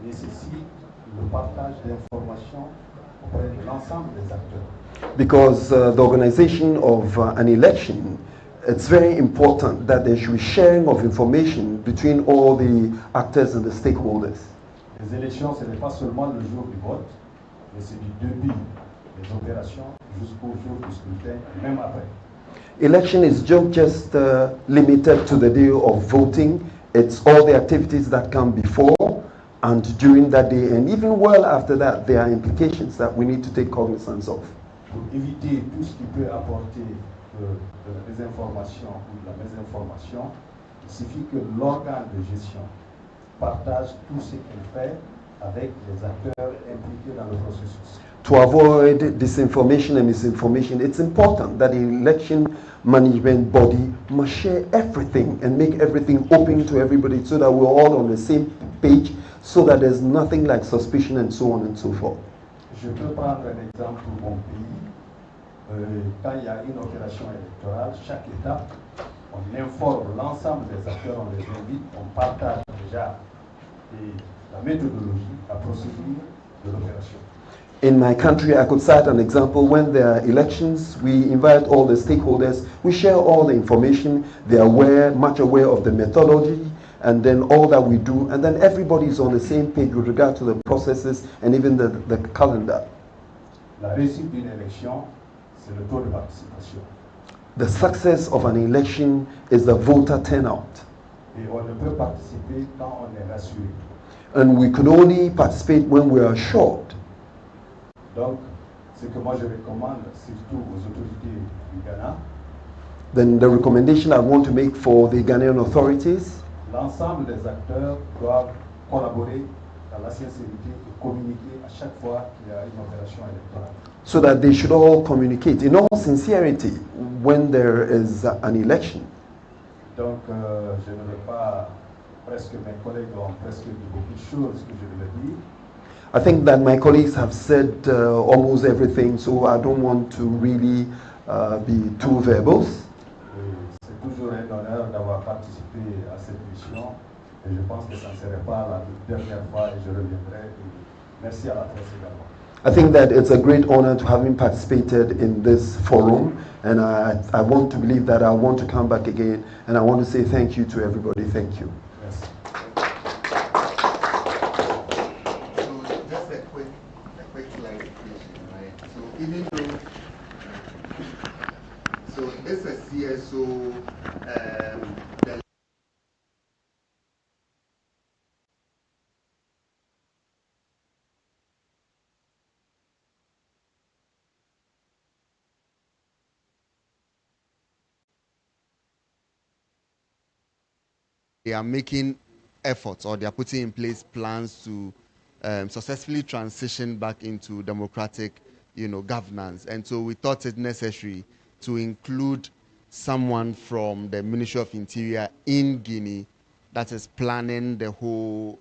nécessite le partage d'informations auprès de l'ensemble des acteurs. Because the organization of an election, it's very important that there should be sharing of information between all the actors and the stakeholders. Les élections, ce n'est pas seulement le jour du vote, mais c'est du début des opérations jusqu'au jour du scrutin et même après. Election is just limited to the day of voting. It's all the activities that come before and during that day, and even well after that, there are implications that we need to take cognizance of. Pour éviter tout ce qui peut apporter de la désinformation ou de la mésinformation, il suffit que l'organe de gestion partage tout ce qu'il fait avec les acteurs impliqués dans le processus. To avoid disinformation and misinformation, it's important that the election management body must share everything and make everything open to everybody so that we're all on the same page, so that there's nothing like suspicion and so on and so forth. Je peux prendre un exemple pour mon pays. Quand il y a une opération électorale, chaque étape, on informe l'ensemble des acteurs, on les invite, on partage déjà la méthodologie, la procédure de l'opération. In my country, I could cite an example. When there are elections, we invite all the stakeholders, we share all the information, they are much aware of the methodology, and then all that we do, and then everybody is on the same page with regard to the processes and even the calendar. La réussite d'une élection, c'est le taux de participation. the success of an election is the voter turnout. Et on ne peut participer quand on est rassuré. And we can only participate when we are assured. Donc, ce que moi je recommande surtout aux autorités du Ghana, Then the recommendation I want to make for the Ghanaian authorities, l'ensemble des acteurs doivent collaborer dans la sincérité et communiquer à chaque fois qu'il y a une opération électorale. so that they should all communicate in all sincerity when there is an election. Donc, je ne vais pas, presque mes collègues ont presque dit beaucoup de choses que je vais dire. I think that my colleagues have said almost everything, so I don't want to really be too verbose. C'est toujours un honneur d'avoir participé à cette mission et je pense que ça ne serait pas la dernière fois et je reviendrai. Merci à la presse également. I think that it's a great honor to having participated in this forum, and I want to believe that I want to come back again, and I want to say thank you to everybody. Thank you. Merci. So just a quick clarification, right? So even though, so this is CSO, the they are making efforts or they are putting in place plans to successfully transition back into democratic, governance. And so we thought it necessary to include someone from the Ministry of Interior in Guinea that is planning the whole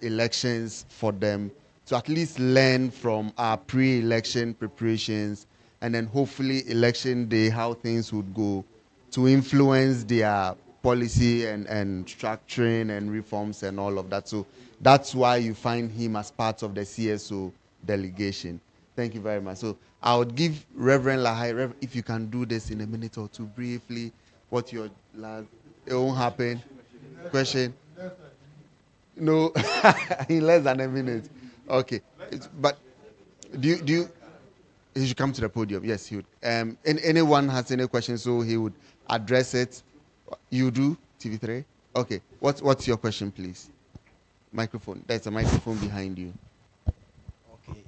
elections for them, to at least learn from our pre-election preparations and then hopefully election day how things would go, to influence their policy and structuring and reforms and all of that. So that's why you find him as part of the CSO delegation. Thank you very much. So I would give Reverend Lahai, if you can do this in a minute or two briefly, what your last, it won't happen. Question? No, in less than a minute. Okay. But do you, he should come to the podium. Yes, he would. Anyone has any questions, so he would address it. You do, TV3? Okay. What's your question, please? Microphone. There's a microphone behind you. Okay.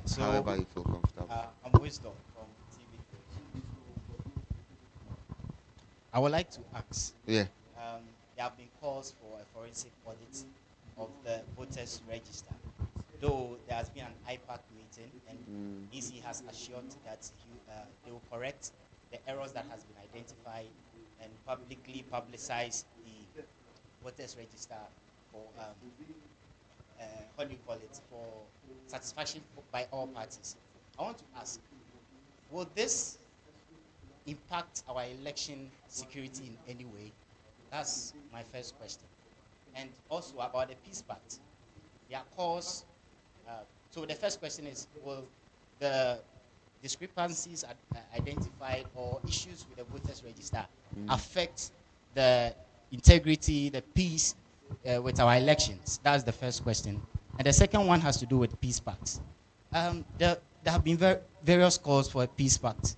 So, however you feel comfortable. I'm Wisdom from TV3. I would like to ask. Yeah. There have been calls for a forensic audit of the voters register. Though there has been an IPAC meeting and EC has assured that they will correct the errors that has been identified and publicly publicize the voters register for what do you call it, for satisfaction by all parties. I want to ask, will this impact our election security in any way? That's my first question. And also about the peace pact. There are calls. So the first question is, will the discrepancies identified or issues with the voters register affect the integrity, the peace with our elections? That's the first question. And the second one has to do with peace pacts. There have been various calls for a peace pact.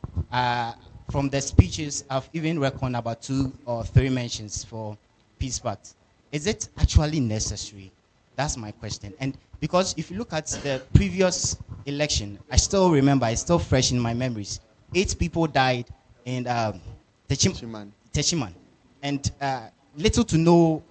From the speeches, I've even reckoned about 2 or 3 mentions for peace pact. Is it actually necessary? That's my question. And because if you look at the previous election, I still remember, it's still fresh in my memories. 8 people died in Techiman. And little to no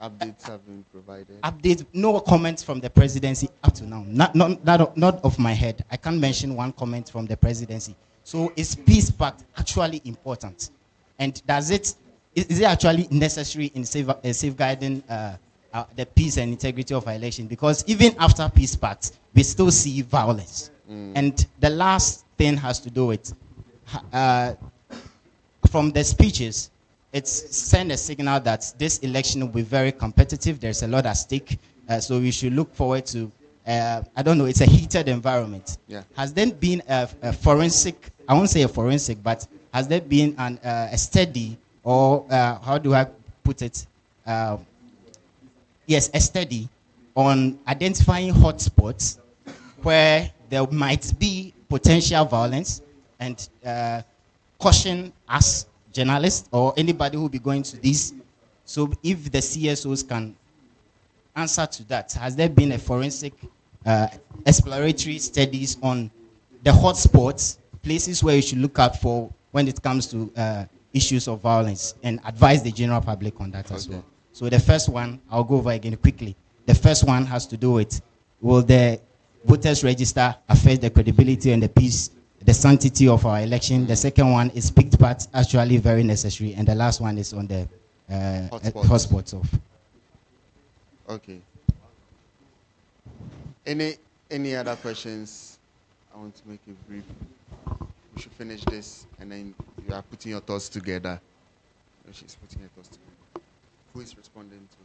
updates have been provided. No comments from the presidency up to now. Not off my head. I can't mention one comment from the presidency. So is peace pact actually important? And is it actually necessary in safeguarding the peace and integrity of our election? Because even after peace pact, we still see violence. And the last thing has to do with, from the speeches, it's send a signal that this election will be very competitive. There's a lot at stake. So we should look forward to, I don't know, it's a heated environment. Yeah. Has there been a forensic, I won't say a forensic, but has there been a study, or how do I put it? Yes, a study on identifying hotspots where there might be potential violence, and caution us journalists or anybody who will be going to this. So if the CSOs can answer to that, has there been a forensic exploratory studies on the hotspots, places where you should look out for when it comes to issues of violence, and advise the general public on that as well? So the first one, I'll go over again quickly. The first one has to do with, will the voters register affect the credibility and the peace, the sanctity of our election? The second one is picked part actually very necessary, and the last one is on the hotspots of. Okay. Any other questions? I want to make it brief. We should finish this, and then you are putting your thoughts together. She's putting her thoughts together. Who is responding to it?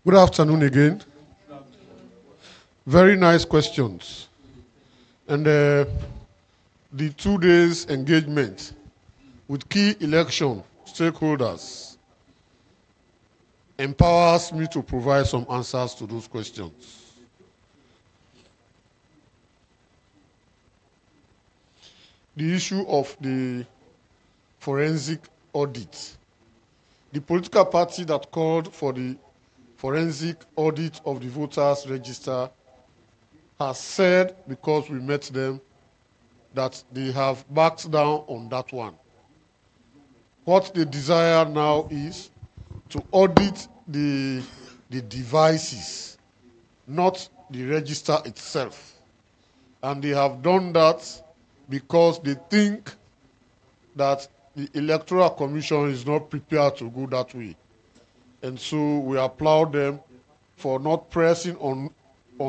Good afternoon again. Very nice questions. And the 2 days engagement with key election stakeholders empowers me to provide some answers to those questions. The issue of the forensic audit. The political party that called for the forensic audit of the voters' register has said, because we met them, that they have backed down on that one. What they desire now is to audit the devices, not the register itself. And they have done that because they think that the Electoral Commission is not prepared to go that way. And so we applaud them for not pressing on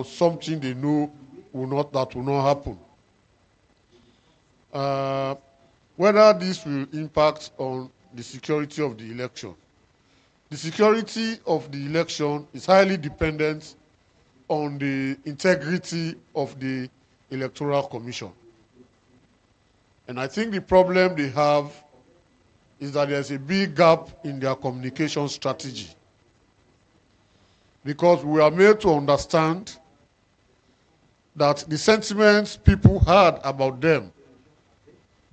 something they know that will not happen. Whether this will impact on the security of the election. The security of the election is highly dependent on the integrity of the Electoral Commission. And I think the problem they have is that there's a big gap in their communication strategy. Because we are made to understand that the sentiments people had about them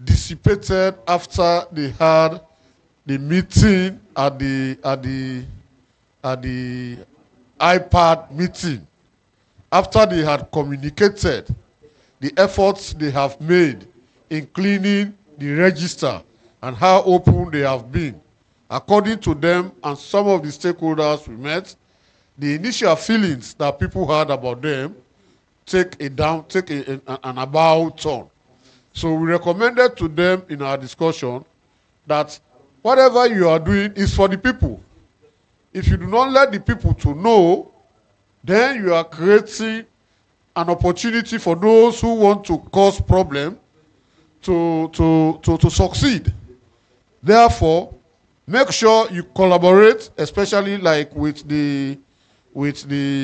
dissipated after they had the meeting at the iPad meeting. After they had communicated the efforts they have made in cleaning the register and how open they have been. According to them and some of the stakeholders we met, the initial feelings that people had about them take an about turn. So we recommended to them in our discussion that whatever you are doing is for the people. If you do not let the people to know, then you are creating an opportunity for those who want to cause problem to succeed. Therefore, make sure you collaborate, especially like with the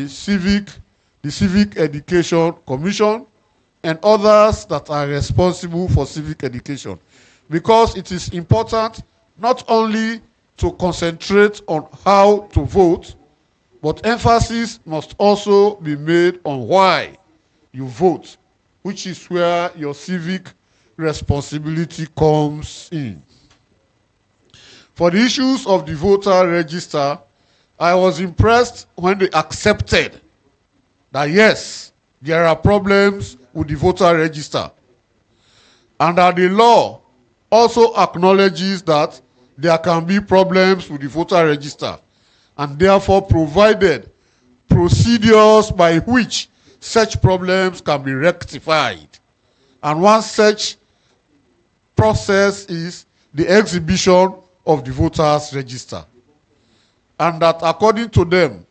civic education commission and others that are responsible for civic education, because it is important not only to concentrate on how to vote, but emphasis must also be made on why you vote, which is where your civic responsibility comes in. For the issues of the voter register, I was impressed when they accepted that yes, there are problems with the voter register, and that the law also acknowledges that there can be problems with the voter register, and therefore provided procedures by which such problems can be rectified. And one such process is the exhibition of the voters register. And that according to them,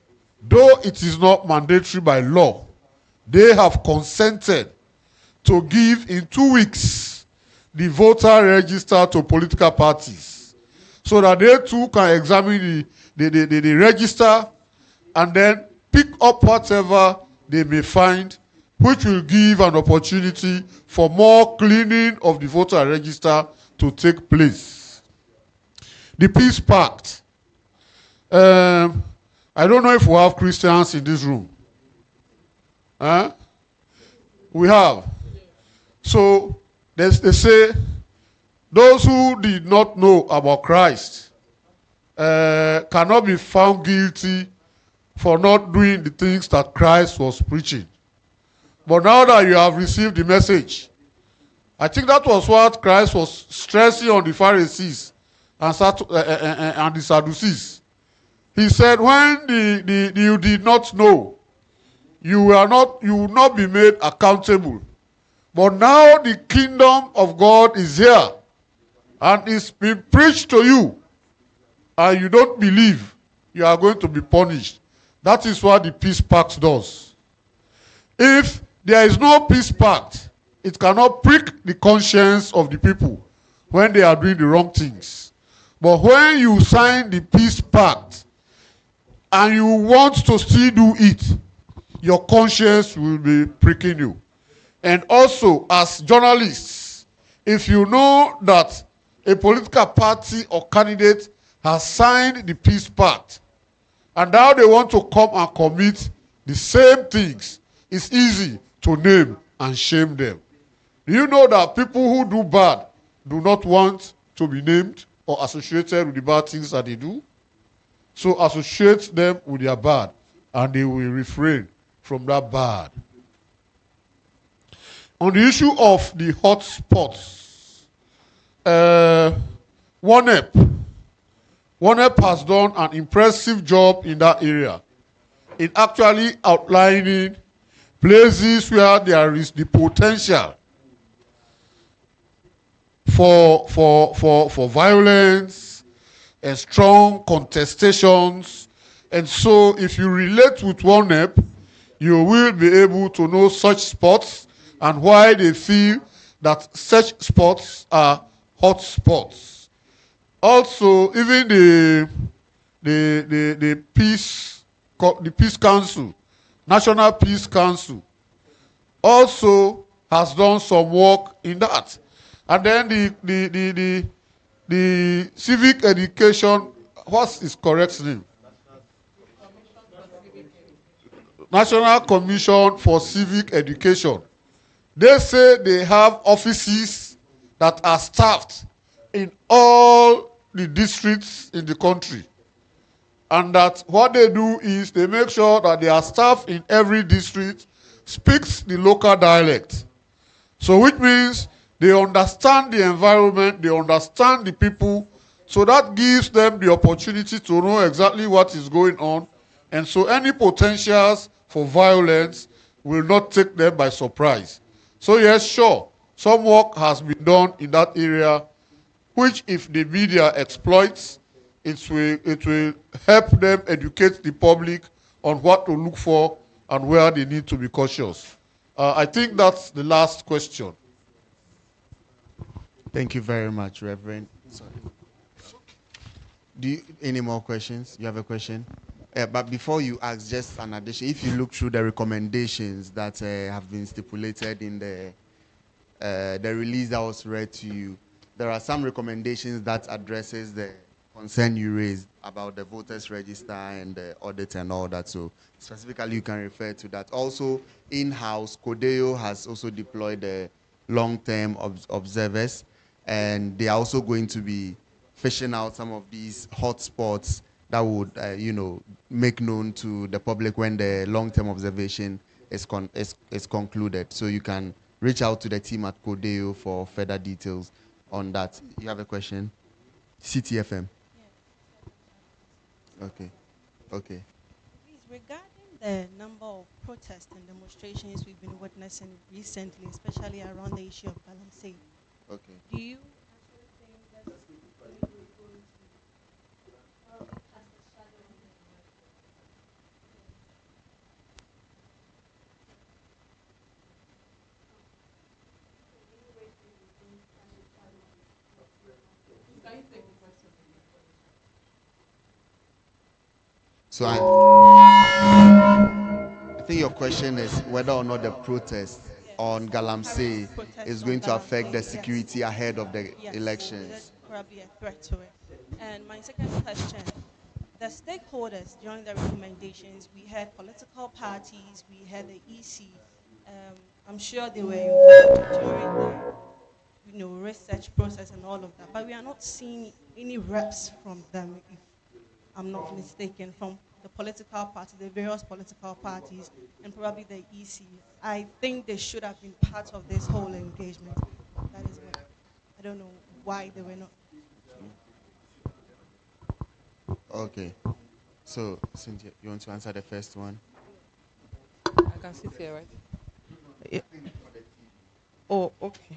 though it is not mandatory by law, they have consented to give in 2 weeks the voter register to political parties, so that they too can examine the register and then pick up whatever they may find, which will give an opportunity for more cleaning of the voter register to take place. The Peace Pact. I don't know if we have Christians in this room. Huh? We have. So they say those who did not know about Christ cannot be found guilty for not doing the things that Christ was preaching. But now that you have received the message, I think that was what Christ was stressing on the Pharisees and the Sadducees. He said, when you did not know, you will not be made accountable. But now the kingdom of God is here and it's been preached to you, and you don't believe, you are going to be punished. That is what the peace pact does. If there is no peace pact, it cannot prick the conscience of the people when they are doing the wrong things. But when you sign the peace pact and you want to still do it, your conscience will be pricking you. And also, as journalists, if you know that a political party or candidate has signed the peace pact and now they want to come and commit the same things, it's easy to name and shame them. Do you know that people who do bad do not want to be named or associated with the bad things that they do? So associate them with their bad and they will refrain from that bad. On the issue of the hot spots, WANEP has done an impressive job in that area in actually outlining places where there is the potential for violence and strong contestations. And so if you relate with WANEP, you will be able to know such spots and why they feel that such spots are hot spots. Also, even the Peace Council, National Peace Council, also has done some work in that. And then the civic education, what's its correct name? National Commission for Civic Education. They say they have offices that are staffed in all the districts in the country. And that what they do is they make sure that their staff in every district speaks the local dialect. So which means they understand the environment, they understand the people, so that gives them the opportunity to know exactly what is going on. And so any potentials for violence will not take them by surprise. So yes, sure, some work has been done in that area, which if the media exploits, it will help them educate the public on what to look for and where they need to be cautious. I think that's the last question. Thank you very much, Reverend. Sorry. Any more questions? You have a question? But before you ask, just an addition. If you look through the recommendations that have been stipulated in the release that was read to you, there are some recommendations that addresses the concern you raised about the voters register and the audit and all that. So specifically, you can refer to that. Also, in-house, CODEO has also deployed the long-term observers, and they are also going to be fishing out some of these hotspots that would, make known to the public when the long-term observation is concluded. So you can reach out to the team at CODEO for further details on that. You have a question? CTFM. Okay. Okay. Please, regarding the number of protests and demonstrations we've been witnessing recently, especially around the issue of Galamsey, okay, do you So I think your question is whether or not the protest on Galamsey is going to affect the security ahead of the elections. There's probably a threat to it. And my second question, the stakeholders during the recommendations, we had political parties, we had the EC. I'm sure they were involved during the research process and all of that. But we are not seeing any reps from them, if I'm not mistaken, from the political parties, the various political parties, and probably the EC. I think they should have been part of this whole engagement. That is what I don't know why they were not. Okay. So, Cynthia, you want to answer the first one? I can sit here, right? Yeah. Oh, okay.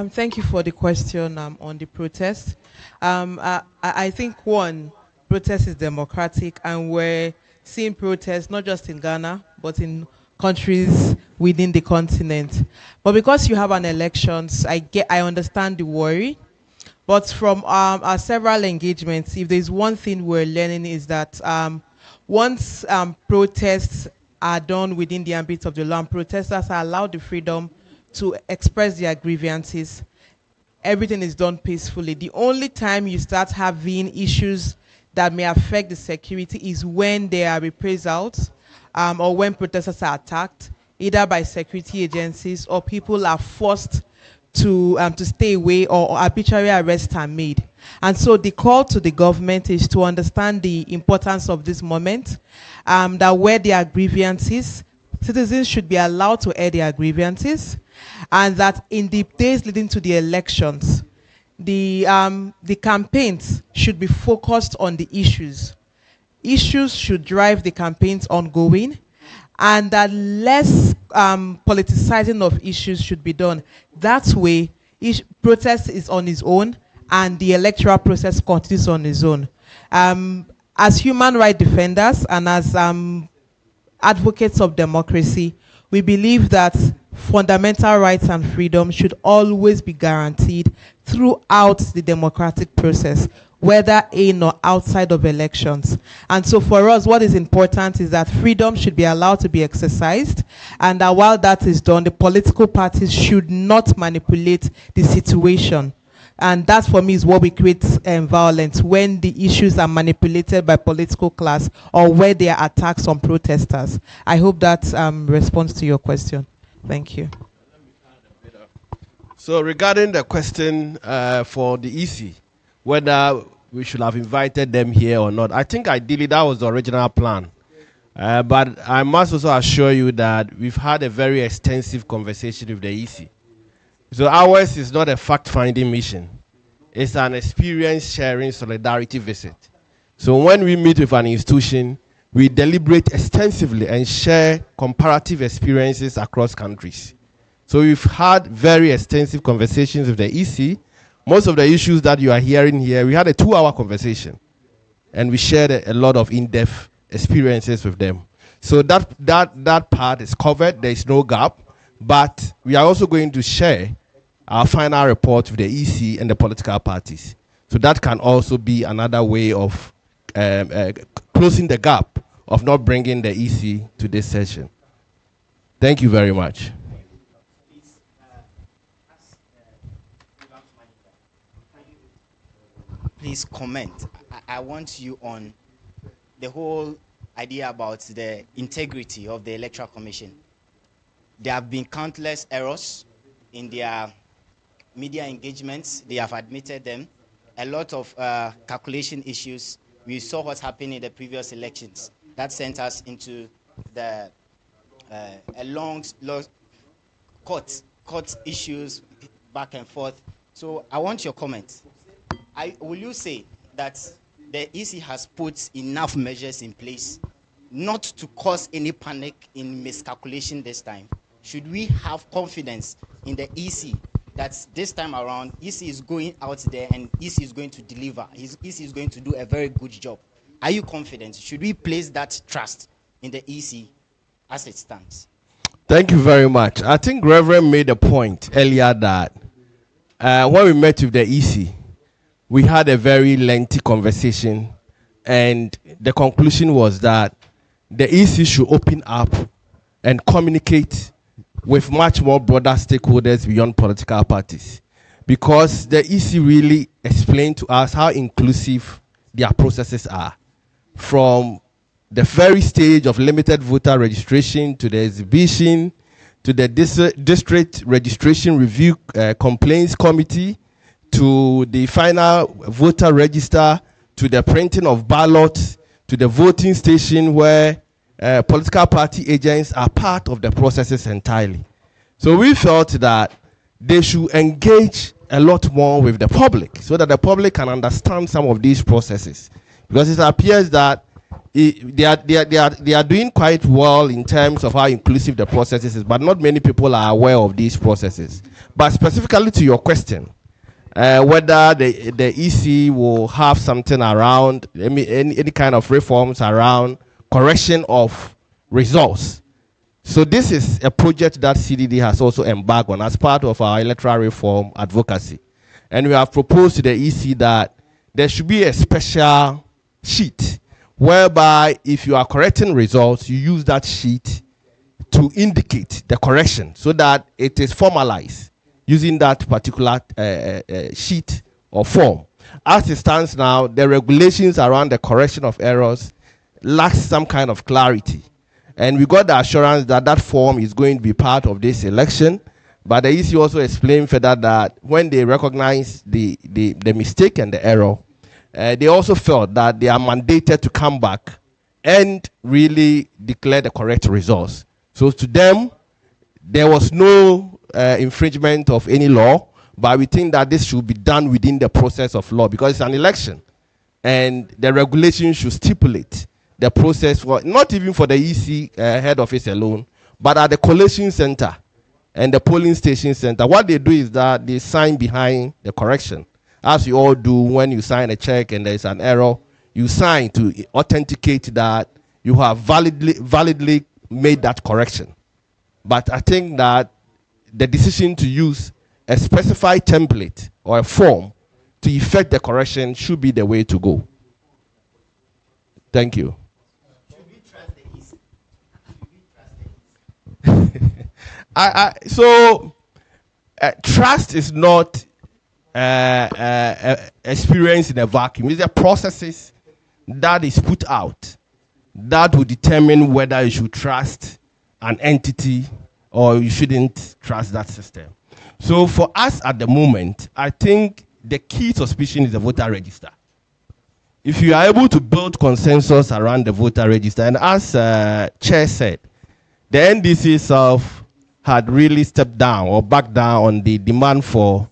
Thank you for the question on the protest. I think one, protest is democratic, and we're seeing protests not just in Ghana, but in countries within the continent. But because you have an elections, I understand the worry. But from our several engagements, if there's one thing we're learning is that once protests are done within the ambit of the law, and protesters are allowed the freedom to express their grievances, everything is done peacefully. The only time you start having issues that may affect the security is when there are reprisals or when protesters are attacked, either by security agencies or people are forced to stay away, or arbitrary arrests are made. And so the call to the government is to understand the importance of this moment, that where there are grievances, citizens should be allowed to air their grievances, and that in the days leading to the elections, the campaigns should be focused on the issues. Issues should drive the campaigns ongoing, and that less politicizing of issues should be done. That way, protest is on its own, and the electoral process continues on its own. As human rights defenders and as advocates of democracy, we believe that fundamental rights and freedom should always be guaranteed throughout the democratic process, whether in or outside of elections. And so for us, what is important is that freedom should be allowed to be exercised, and that while that is done, the political parties should not manipulate the situation. And that, for me, is what we create violence, when the issues are manipulated by political class or where there are attacks on protesters. I hope that responds to your question. Thank you. So regarding the question for the EC, whether we should have invited them here or not, I think ideally that was the original plan. But I must also assure you that we've had a very extensive conversation with the EC. So ours is not a fact-finding mission. It's an experience-sharing solidarity visit. So when we meet with an institution, we deliberate extensively and share comparative experiences across countries. So we've had very extensive conversations with the EC. Most of the issues that you are hearing here, we had a 2-hour conversation, and we shared a lot of in-depth experiences with them. So that part is covered. There is no gap. But we are also going to share our final report with the EC and the political parties. So that can also be another way of closing the gap of not bringing the EC to this session. Thank you very much. Please comment. I want you on the whole idea about the integrity of the Electoral Commission. There have been countless errors in their media engagements. They have admitted them. A lot of calculation issues. We saw what happened in the previous elections. That sent us into a long court issues back and forth. So I want your comment. Will you say that the EC has put enough measures in place not to cause any panic in miscalculation this time? Should we have confidence in the EC that this time around, EC is going out there and EC is going to deliver? EC is going to do a very good job. Are you confident? Should we place that trust in the EC as it stands? Thank you very much. I think Reverend made a point earlier that when we met with the EC, we had a very lengthy conversation, and the conclusion was that the EC should open up and communicate with much more broader stakeholders beyond political parties. because the EC really explained to us how inclusive their processes are, from the very stage of limited voter registration to the exhibition, to the district registration review complaints committee, to the final voter register, to the printing of ballots, to the voting station where political party agents are part of the processes entirely. So we felt that they should engage a lot more with the public so that the public can understand some of these processes. Because it appears that they are doing quite well in terms of how inclusive the processes is, but not many people are aware of these processes. But specifically to your question, whether the EC will have something around, any kind of reforms around correction of results. So this is a project that CDD has also embarked on as part of our electoral reform advocacy. And we have proposed to the EC that there should be a special sheet whereby if you are correcting results, you use that sheet to indicate the correction so that it is formalized using that particular sheet or form. As it stands now, the regulations around the correction of errors lack some kind of clarity. And we got the assurance that that form is going to be part of this election. But the EC also explained further that when they recognize the mistake and the error, they also felt that they are mandated to come back and really declare the correct results. So to them, there was no infringement of any law, but we think that this should be done within the process of law because it's an election. And the regulation should stipulate the process for, not even for the EC head office alone, but at the collation center and the polling station center. What they do is that they sign behind the correction. As you all do when you sign a check and there's an error, you sign to authenticate that you have validly made that correction. But I think that the decision to use a specified template or a form to effect the correction should be the way to go. Thank you. Should we trust the EC? Should we trust the EC? So trust is not experience in a vacuum. It's the processes that is put out that will determine whether you should trust an entity or you shouldn't trust that system. So for us at the moment, I think the key suspicion is the voter register. If you are able to build consensus around the voter register, and as Chair said, the NDC itself had really stepped down or backed down on the demand for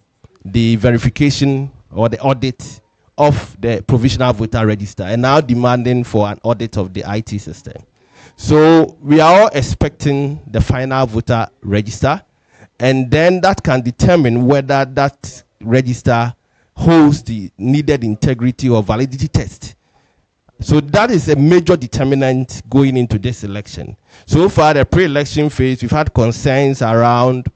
the verification or the audit of the provisional voter register and now demanding for an audit of the IT system. So we are all expecting the final voter register, and then that can determine whether that register holds the needed integrity or validity test. So that is a major determinant going into this election. So far, the pre-election phase, we've had concerns around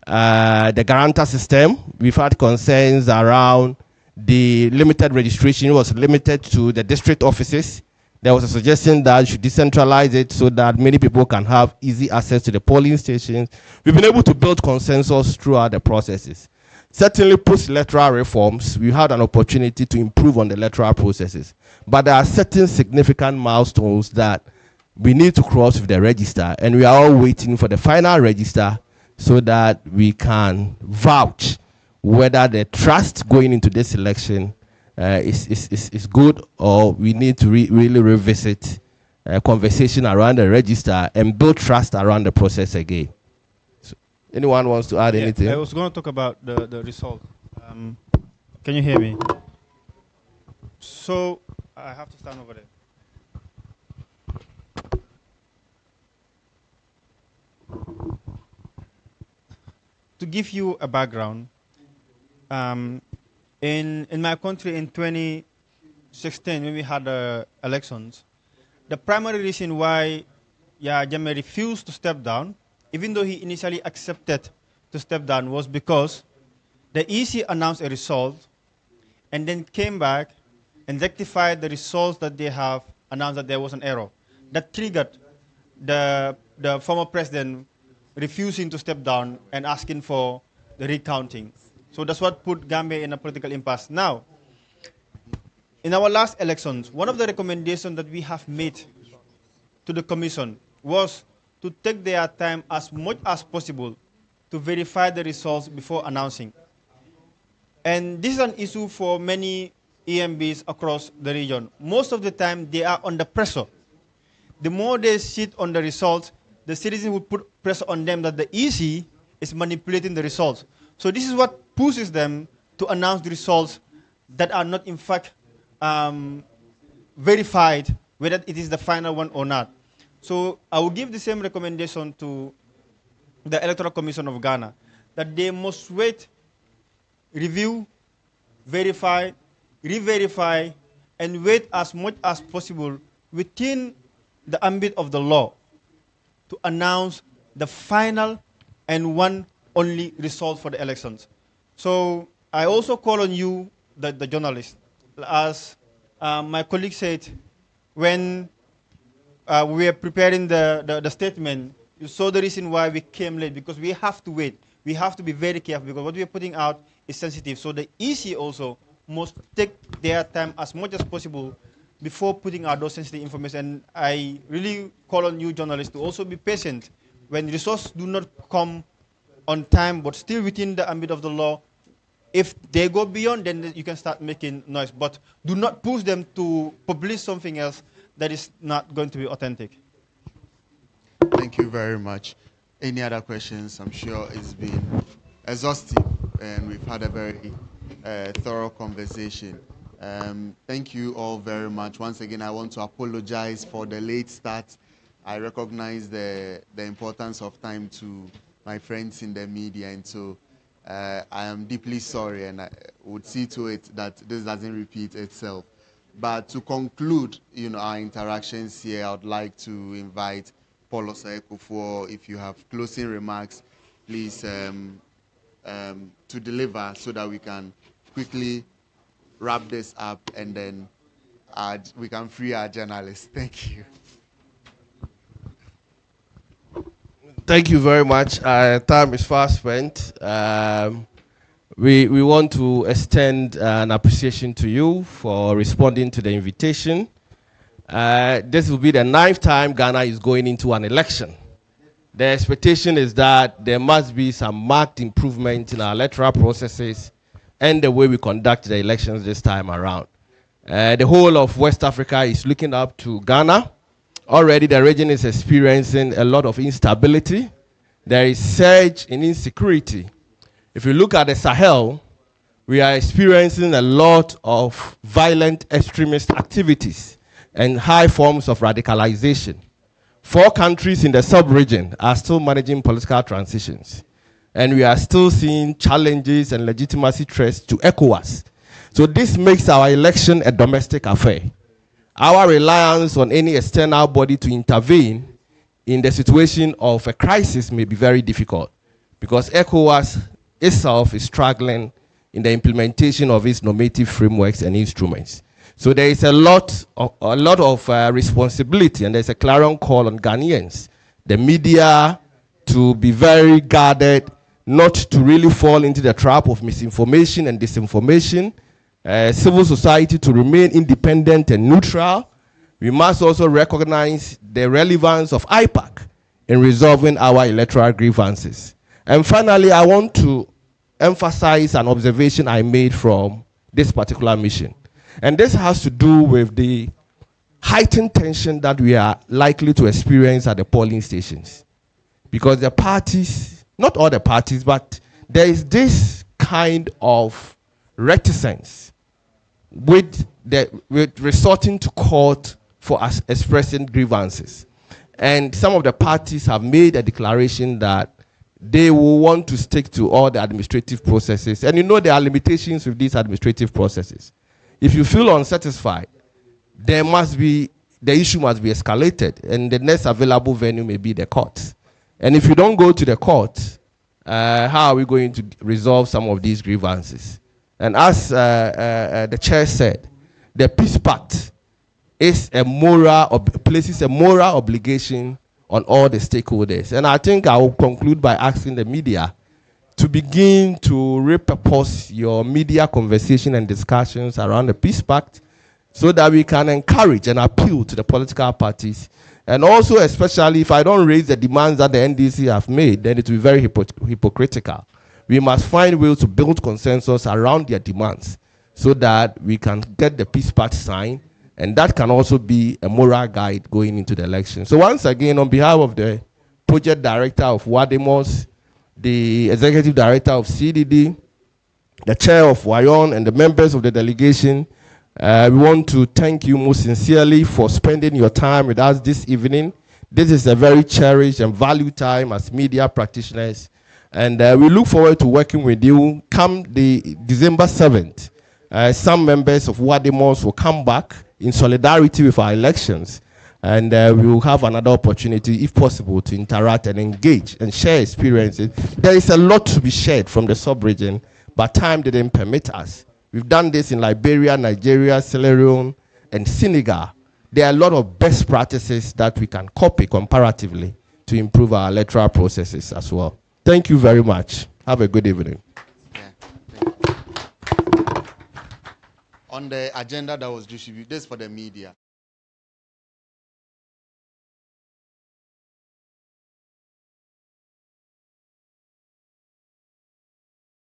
the guarantor system. We've had concerns around the limited registration was limited to the district offices. There was a suggestion that you should decentralize it so that many people can have easy access to the polling stations. We've been able to build consensus throughout the processes. Certainly post-electoral reforms, we had an opportunity to improve on the electoral processes. But there are certain significant milestones that we need to cross with the register, and we are all waiting for the final register so that we can vouch whether the trust going into this election is good, or we need to really revisit a conversation around the register and build trust around the process again. So, anyone wants to add anything? I was going to talk about the result. Can you hear me? So I have to stand over there. To give you a background, in my country in 2016, when we had elections, the primary reason why Yahya Jammeh refused to step down, even though he initially accepted to step down, was because the EC announced a result and then came back and rectified the results that they have announced that there was an error. That triggered the former president refusing to step down and asking for the recounting. So that's what put Gambia in a political impasse. Now, in our last elections, one of the recommendations that we have made to the commission was to take their time as much as possible to verify the results before announcing. And this is an issue for many EMBs across the region. Most of the time, they are under pressure. The more they sit on the results, the citizens will put pressure on them that the EC is manipulating the results. So this is what pushes them to announce the results that are not in fact verified, whether it is the final one or not. So I will give the same recommendation to the Electoral Commission of Ghana, that they must wait, review, verify, re-verify, and wait as much as possible within the ambit of the law to announce the final and one only result for the elections. So I also call on you, the journalists, as my colleague said, when we were preparing the statement, you saw the reason why we came late, because we have to wait. We have to be very careful, because what we are putting out is sensitive. So the EC also must take their time as much as possible before putting out those sensitive information. And I really call on you journalists to also be patient. When results do not come on time, but still within the ambit of the law, if they go beyond, then you can start making noise. But do not push them to publish something else that is not going to be authentic. Thank you very much. Any other questions? I'm sure it's been exhaustive, and we've had a very thorough conversation. Thank you all very much. Once again, I want to apologize for the late start. I recognize the importance of time to my friends in the media, and so I am deeply sorry, and I would see to it that this doesn't repeat itself. But to conclude, our interactions here, I would like to invite Paul Osaeko for, if you have closing remarks, please to deliver, so that we can quickly wrap this up, and then we can free our journalists. Thank you. Thank you very much. Time is fast spent. We want to extend an appreciation to you for responding to the invitation. This will be the 9th time Ghana is going into an election. The expectation is that there must be some marked improvement in our electoral processes and the way we conduct the elections this time around. The whole of West Africa is looking up to Ghana. Already the region is experiencing a lot of instability. There is surge in insecurity. If you look at the Sahel, we are experiencing a lot of violent extremist activities and high forms of radicalization. 4 countries in the sub-region are still managing political transitions, and we are still seeing challenges and legitimacy threats to ECOWAS. So this makes our election a domestic affair. Our reliance on any external body to intervene in the situation of a crisis may be very difficult, because ECOWAS itself is struggling in the implementation of its normative frameworks and instruments. So there is a lot of responsibility, and there's a clarion call on Ghanaians, the media, to be very guarded, not to really fall into the trap of misinformation and disinformation, civil society to remain independent and neutral. We must also recognize the relevance of IPAC in resolving our electoral grievances. And finally, I want to emphasize an observation I made from this particular mission. And this has to do with the heightened tension that we are likely to experience at the polling stations. Because the parties, not all the parties, but there is this kind of reticence with resorting to court for expressing grievances. And some of the parties have made a declaration that they will want to stick to all the administrative processes. And there are limitations with these administrative processes. If you feel unsatisfied, the issue must be escalated, and the next available venue may be the court. And if you don't go to the court, how are we going to resolve some of these grievances? And as the chair said, the Peace Pact is places a moral obligation on all the stakeholders. And I think I will conclude by asking the media to begin to repurpose your media conversation and discussions around the Peace Pact so that we can encourage and appeal to the political parties. And also, especially if I don't raise the demands that the NDC have made, then it will be very hypocritical. We must find ways to build consensus around their demands so that we can get the Peace Pact signed, and that can also be a moral guide going into the election. So once again, on behalf of the project director of WADEMOS, the executive director of CDD, the chair of WAEON, and the members of the delegation, we want to thank you most sincerely for spending your time with us this evening. This is a very cherished and valued time as media practitioners, and we look forward to working with you. Come the December 7th, some members of WADEMOS will come back in solidarity with our elections, and we will have another opportunity, if possible, to interact and engage and share experiences. There is a lot to be shared from the sub-region, but time didn't permit us. We've done this in Liberia, Nigeria, Sierra Leone, and Senegal. There are a lot of best practices that we can copy comparatively to improve our electoral processes as well. Thank you very much. Have a good evening. On the agenda that was distributed, this for the media.